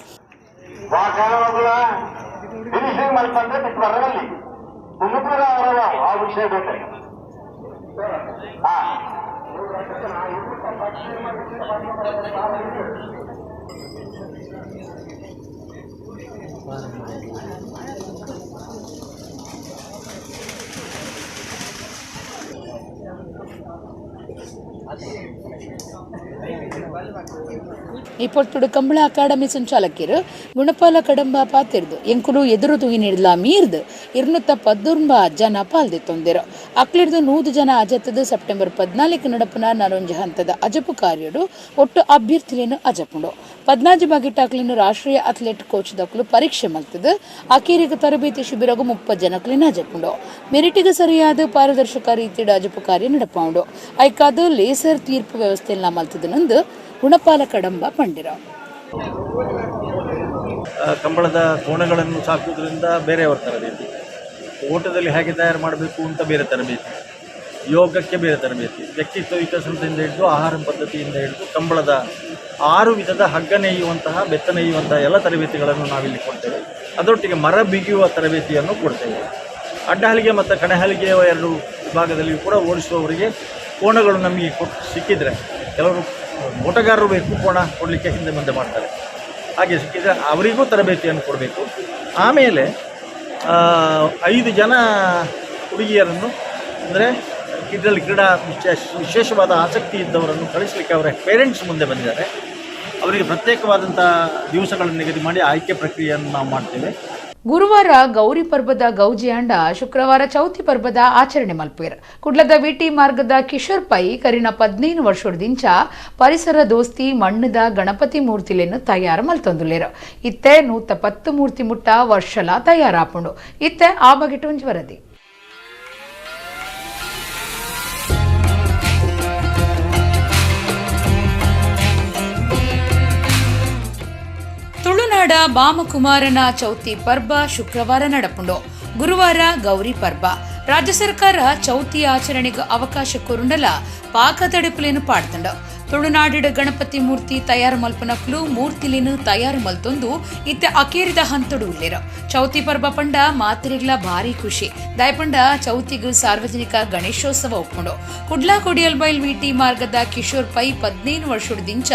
இப்பொழுது கம்பள அகாடமி ಸಂಚಾಲಕರು ಗುಣಪಾಲ ಕಡಂಬ ಪಾತಿರ್ದು ಎಂಕುಲು ಎದುರು ತೂಗಿ ನೀಡಲ ಮೀರ್ದು 219 ಜನ ಪಾಲ್ದಿತ್ತೊಂದಿರು ಅಕ್ಲಿಡ್ದು 100 ಜನ ಅಜತ್ತದು ಸೆಪ್ಟೆಂಬರ್ 14 ನಡಪನ ನರೊಂಜ ಹಂತದ ಅಜಪು ಕಾರ್ಯಡು ಒಟ್ಟು ಅಭ್ಯರ್ಥಿಲೇನು ಅಜಪುಂಡು 14 ಬಾಗಿಟ್ಟಾಕ್ಲಿನ ರಾಷ್ಟ್ರೀಯ ಅಥ್ಲೆಟ್ ಕೋಚ್ ದಕ್ಲು ಪರೀಕ್ಷೆ ಮಲ್ತದು ಅಕೀರಿಗೆ ತರಬೇತಿ ಶಿಬಿರಗು 30 ಜನಕ್ಲಿನ ಅಜಪುಂಡು ಮೆರಿಟಿಗೆ ಸರಿಯಾದ ಪಾರದರ್ಶಕ ರೀತಿಯ ಅಜಪು ಕಾರ್ಯ ನಡಪುಂಡು ಐಕಾದು ಲೇಸರ್ ತೀರ್ಪು ವ್ಯವಸ್ಥೆಯನ್ನ ಮಲ್ತದನೊಂದು ಗುಣಪಾಲ ಕಡಂಬ ಪಂಡಿರ ಕಂಬಳದ ಕೋಣಗಳನ್ನು ಸಾಕುವುದರಿಂದ ಬೇರೆಯವರ ತರಬೇತಿ, ಓಟದಲ್ಲಿ ಹೇಗೆ ತಯಾರು ಮಾಡಬೇಕು ಅಂತ ಬೇರೆ ತರಬೇತಿ, ಯೋಗಕ್ಕೆ ಬೇರೆ ತರಬೇತಿ, ವ್ಯಕ್ತಿತ್ವ ವಿಕಸನದಿಂದ ಹಿಡಿದು ಆಹಾರ ಪದ್ಧತಿಯಿಂದ ಹಿಡಿದು ಕಂಬಳದ 6 ವಿಧದ ಹಗ್ಗ ನೇಯುವಂತಹ ಬೆತ್ತ ನೇಯುವಂತಹ ಎಲ್ಲ ತರಬೇತಿಗಳನ್ನು ನಾವಿಲ್ಲಿ ಕೊಡ್ತೇವೆ. ಅದರೊಟ್ಟಿಗೆ ಮರ ಬಿಗಿಯುವ ತರಬೇತಿಯನ್ನು ಕೊಡ್ತೇವೆ. ಅಡ್ಡಹಲಿಗೆ ಮತ್ತು ಕಣಹಲಿಗೆಯ 2 ವಿಭಾಗದಲ್ಲಿಯೂ ಕೂಡ ಓಡಿಸುವವರಿಗೆ ಕೋಣಗಳು ನಮಗೆ ಸಿಕ್ಕಿದರೆ, ಕೆಲವರು ಓಟಗಾರರು ಬೇಕು ಕೋಣ ಕೊಡಲಿಕ್ಕೆ ಹಿಂದೆ ಮುಂದೆ ಮಾಡ್ತಾರೆ, ಹಾಗೆ ಸಿಕ್ಕಿದರೆ ಅವರಿಗೂ ತರಬೇತಿಯನ್ನು ಕೊಡಬೇಕು. ಆಮೇಲೆ 5 ಜನ ಹುಡುಗಿಯರನ್ನು, ಅಂದರೆ ಇದರಲ್ಲಿ ವಿಶೇಷವಾದ ಆಸಕ್ತಿ ಇದ್ದವರನ್ನು ಕಳಿಸಲಿಕ್ಕೆ ಅವರ ಪೇರೆಂಟ್ಸ್ ಮುಂದೆ ಬಂದಿದ್ದಾರೆ. ಅವರಿಗೆ ಪ್ರತ್ಯೇಕವಾದಂಥ ದಿವಸಗಳನ್ನು ನಿಗದಿ ಮಾಡಿ ಆಯ್ಕೆ ಪ್ರಕ್ರಿಯೆಯನ್ನು ನಾವು ಮಾಡ್ತೇವೆ. ಗುರುವಾರ ಗೌರಿ ಪರ್ಬದ ಗೌಜಿ ಅಂಡ ಶುಕ್ರವಾರ ಚೌತಿ ಪರ್ಬದ ಆಚರಣೆ ಮಲ್ಪೇರ್ ಕುಡ್ಲದ ವಿಟಿ ಮಾರ್ಗದ ಕಿಶೋರ್ ಪೈ ಕರಿನ 15 ವರ್ಷದಿಂಚ ಪರಿಸರ ದೋಸ್ತಿ ಮಣ್ಣದ ಗಣಪತಿ ಮೂರ್ತಿಲೆನ್ನು ತಯಾರು ಮಲ್ತೊಂದುಲೇರು ಇತ್ತೆ 110 ಮೂರ್ತಿ ಮುಟ್ಟ ವರ್ಷಲ ತಯಾರಾಪುಂಡು ಇತ್ತೆ ಆ ಬಗೆಟ್ ಒಂಜಿ ವರದಿ. ತುಳುನಾಡ ಬಾಮಕುಮಾರನ ಚೌತಿ ಪರ್ಬ ಶುಕ್ರವಾರ ನಡಪುಂಡು. ಗುರುವಾರ ಗೌರಿ ಪರ್ಬ. ರಾಜ್ಯ ಸರ್ಕಾರ ಚೌತಿ ಆಚರಣೆಗೆ ಅವಕಾಶ ಕೊರುಂಡಲ ಪಾಕತಡೆಪುಲೇನು ಪಾಡ್ತಂಡ. ತುಳುನಾಡಿಡ ಗಣಪತಿ ಮೂರ್ತಿ ತಯಾರು ಮಲ್ಪನಕ್ಲು ಮೂರ್ತಿಲೇನು ತಯಾರು ಮಲ್ತೊಂದು ಇತ್ತೆ ಅಕೇರಿದ ಹಂತಡು ಉಳ್ಳೇರ. ಚೌತಿ ಪರ್ಬ ಪಂಡ ಮಾತ್ರಿಗ್ಲ ಭಾರಿ ಖುಷಿ ದಯಪಂಡ ಚೌತಿಗೂ ಸಾರ್ವಜನಿಕ ಗಣೇಶೋತ್ಸವ ಒಪ್ಪುಂಡು. ಕುಡ್ಲಾ ಕೊಡಿಯಲ್ ಬೈಲ್ ವಿಟಿ ಮಾರ್ಗದ ಕಿಶೋರ್ ಪೈ 15 ವರ್ಷದಿಂಚ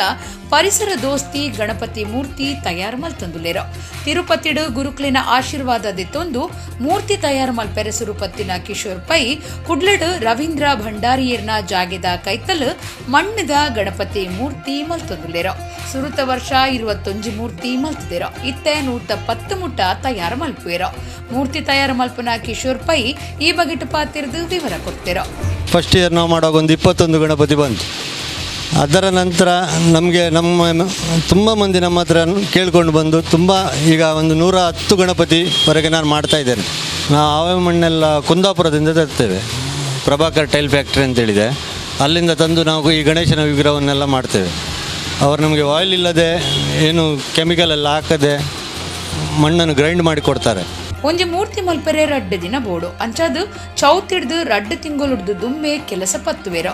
ಪರಿಸರ ದೋಸ್ತಿ ಗಣಪತಿ ಮೂರ್ತಿ ತಯಾರು ಮಲ್ತೊಂದುಲೇರ. ತಿರುಪತಿಡು ಗುರುಕ್ಲಿನ ಆಶೀರ್ವಾದ ದಿತ್ತೊಂದು ಮೂರ್ತಿ ತಯಾರು ಮಲ್ಪೆರೆ ಸುರುಪತ್ತಿನ ಕಿಶೋರ್ ಪೈ ಕುಡ್ಲಡ್ ರವೀಂದ್ರ ಭಂಡಾರಿಯರ್ನ ಜಾಗೆದ ಕೈತಲ್ ಮಣ್ಣದ ಗಣಪತಿ ಮೂರ್ತಿ ಮಲ್ತೊಂದುಲೇರ. ಸುರುತ ವರ್ಷ 21 ಮೂರ್ತಿ ಮಲ್ತಿದೇರ ಇತ್ತೆ 110 ಮುಟ್ಟ ತಯಾರು ಮಲ್ಪುವೇರ. ಮೂರ್ತಿ ತಯಾರು ಮಲ್ಪನ ಕಿಶೋರ್ ಪೈ ಈ ಬಗೆಟ್ ಪಾತಿರ್ದು ವಿವರ ಕೊಡ್ತೇರ. ಫಸ್ಟ್ ಇಯರ್ ನಾವು ಮಾಡುವಾಗ ಒಂದು 21 ಗಣಪತಿ ಬಂತು. ಅದರ ನಂತರ ನಮ್ಮ ತುಂಬ ಮಂದಿ ನಮ್ಮ ಹತ್ರ ಕೇಳ್ಕೊಂಡು ಬಂದು ತುಂಬ ಈಗ ಒಂದು 110 ಗಣಪತಿವರೆಗೆ ನಾನು ಮಾಡ್ತಾಯಿದ್ದೇನೆ. ನಾವು ಆವೆ ಮಣ್ಣೆಲ್ಲ ಕುಂದಾಪುರದಿಂದ ತರ್ತೇವೆ. ಪ್ರಭಾಕರ್ ಟೈಲ್ ಫ್ಯಾಕ್ಟ್ರಿ ಅಂತೇಳಿದೆ, ಅಲ್ಲಿಂದ ತಂದು ನಾವು ಈ ಗಣೇಶನ ವಿಗ್ರಹವನ್ನೆಲ್ಲ ಮಾಡ್ತೇವೆ. ಅವರು ನಮಗೆ ಆಯಿಲ್ ಇಲ್ಲದೆ ಏನು ಕೆಮಿಕಲ್ ಎಲ್ಲ ಹಾಕದೆ ಮಣ್ಣನ್ನು ಗ್ರೈಂಡ್ ಮಾಡಿ ಕೊಡ್ತಾರೆ. ಒಂಜಿ ಮೂರ್ತಿ ಮಲ್ಪರೆ 2 ದಿನ ಬೋಡು ಅಂಚಾದು ಚೌತಿಡ್ದು 2 ತಿಂಗಳು ದುಮ್ಮೆ ಕೆಲಸ ಪತ್ತುವೇರ.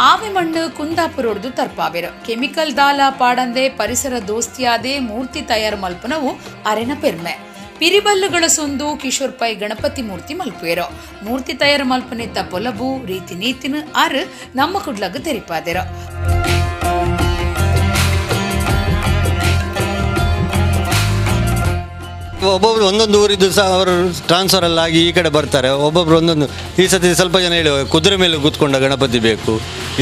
ಆವೆ ಮಣ್ಣು ಕುಂದಾಪುರ ಹೊಡ್ದು ತರ್ಪಾವೇರ. ಕೆಮಿಕಲ್ ದಾಲ ಪಾಡಂದೆ ಪರಿಸರ ದೋಸ್ತಿಯಾದೆ ಮೂರ್ತಿ ತಯಾರು ಮಲ್ಪನವು ಅರೆನ ಪೆರ್ಮೆ. ಪಿರಿಬಲ್ಲುಗಳ ಸೊಂದು ಕಿಶೋರ್ ಪೈ ಗಣಪತಿ ಮೂರ್ತಿ ಮಲ್ಪುವೇರ. ಮೂರ್ತಿ ತಯಾರು ಮಲ್ಪನೆತ್ತ ಪೊಲಬು ರೀತಿ ನೀತಿನ ಆರು ನಮ್ಮ ಕುಡ್ಲಗ್ ತೆರಿಪಾದೇರ. ಒಬ್ಬೊಬ್ರು ಒಂದೊಂದು ಊರಿದ್ದು ಸಹ ಅವರು ಟ್ರಾನ್ಸ್ಫರ್ ಎಲ್ಲ ಆಗಿ ಈ ಕಡೆ ಬರ್ತಾರೆ. ಒಬ್ಬೊಬ್ರು ಒಂದೊಂದು, ಈ ಸತಿ ಸ್ವಲ್ಪ ಜನ ಹೇಳಿ ಕುದುರೆ ಮೇಲೆ ಕೂತ್ಕೊಂಡ ಗಣಪತಿ ಬೇಕು,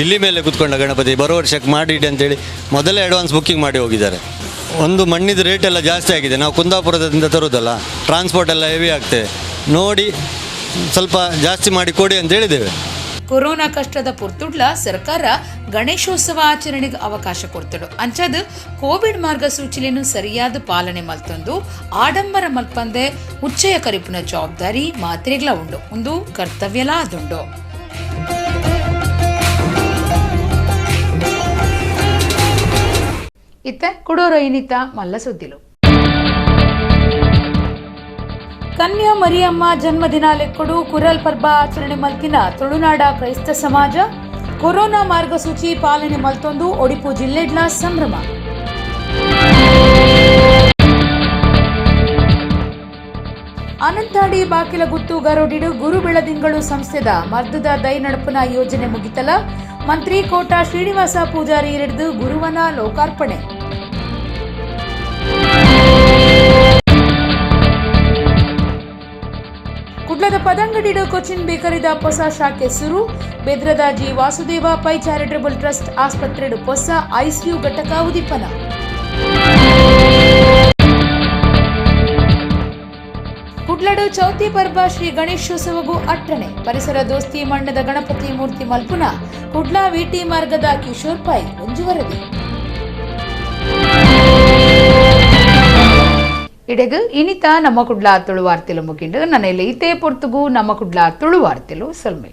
ಇಲ್ಲಿ ಮೇಲೆ ಕೂತ್ಕೊಂಡ ಗಣಪತಿ ಬರೋ ವರ್ಷಕ್ಕೆ ಮಾಡಿಡಿ ಅಂತೇಳಿ ಮೊದಲೇ ಅಡ್ವಾನ್ಸ್ ಬುಕ್ಕಿಂಗ್ ಮಾಡಿ ಹೋಗಿದ್ದಾರೆ. ಒಂದು ಮಣ್ಣಿದ ರೇಟ್ ಎಲ್ಲ ಜಾಸ್ತಿ ಆಗಿದೆ. ನಾವು ಕುಂದಾಪುರದಿಂದ ತರೋದಲ್ಲ, ಟ್ರಾನ್ಸ್ಪೋರ್ಟ್ ಎಲ್ಲ ಹೆವಿ ಆಗ್ತದೆ, ನೋಡಿ ಸ್ವಲ್ಪ ಜಾಸ್ತಿ ಮಾಡಿ ಕೊಡಿ ಅಂತ ಹೇಳಿದ್ದೇವೆ. ಕೊರೋನಾ ಕಷ್ಟದ ಪುರ್ತುಡ್ಲ ಸರ್ಕಾರ ಗಣೇಶೋತ್ಸವ ಆಚರಣೆಗೆ ಅವಕಾಶ ಕೊಡ್ತಡು ಅಂಚದ ಕೋವಿಡ್ ಮಾರ್ಗಸೂಚಿಲೇನು ಸರಿಯಾದ ಪಾಲನೆ ಮಲ್ತೊಂದು ಆಡಂಬರ ಮಲ್ಪಂದೆ ಉಚ್ಚಯ ಕರಿಪುನ ಜವಾಬ್ದಾರಿ ಮಾತ್ರೆಗ್ಲ ಉಂಡು ಒಂದು ಕರ್ತವ್ಯಲ ಅದುಂಡು. ಇತ್ತೆ ಕುಡೋರ ಇನಿತ ಮಲ್ಲ ಸುದ್ದಿಲು. ಕನ್ಯಾ ಮರಿಯಮ್ಮ ಜನ್ಮದಿನ ಲೆಕ್ಕೊಡು ಕುರಲ್ ಪರ್ಬ ಆಚರಣೆ ಮಲ್ತಿನ ತುಳುನಾಡ ಕ್ರೈಸ್ತ ಸಮಾಜ ಕೊರೋನಾ ಮಾರ್ಗಸೂಚಿ ಪಾಲನೆ ಮಲ್ತೊಂದು ಒಡಿಪು ಜಿಲ್ಲೆಡ್ಲ ಸಂಭ್ರಮ. ಅನಂತಾಡಿ ಬಾಕಿಲಗುತ್ತು ಗರೋಡಿಡು ಗುರು ಬೆಳದಿಂಗಳು ಸಂಸ್ಥೆದ ಮರ್ದದ ದೈ ನಡಪನ ಯೋಜನೆ ಮುಗಿತಲ ಮಂತ್ರಿ ಕೋಟ ಶ್ರೀನಿವಾಸ ಪೂಜಾರಿ ಹಿಡಿದು ಗುರುವನ ಲೋಕಾರ್ಪಣೆ. ಕುಡ್ಲದ ಪದಂಗಡಿಡು ಕೊಚ್ಚಿನ್ ಬೇಕರಿದ ಹೊಸ ಶಾಖೆ ಸುರು. ಬೆದ್ರದ G Vasudeva Pai charitable trust ಆಸ್ಪತ್ರೆಡು ಹೊಸ ಐಸಿಯು ಘಟಕ ಉದಿಪನ. ಕುಡ್ಲಡು ಚೌತಿ ಪರ್ಬ ಶ್ರೀ ಗಣೇಶೋತ್ಸವಗೂ ಅಟ್ಟಣೆ. ಪರಿಸರ ದೋಸ್ತಿ ಮಣ್ಣದ ಗಣಪತಿ ಮೂರ್ತಿ ಮಲ್ಪುನ ಕುಡ್ಲಾ ವಿಟಿ ಮಾರ್ಗದ ಕಿಶೋರ್ ಪೈ ಒಂಜು ವರದಿ. ಇಡೆಗು ಇನಿತ ನಮ್ಮ ಕುಡ್ಲ ತುಳು ವಾರ್ತೆಲು ಮುಗಿಂಡು ನನ್ನ ಇತ್ತೆ ಪೊರ್ತುಗು ನಮ್ಮ ಕುಡ್ಲ ತುಳು ವಾರ್ತೆಲು ಸಲ್ಮೆ.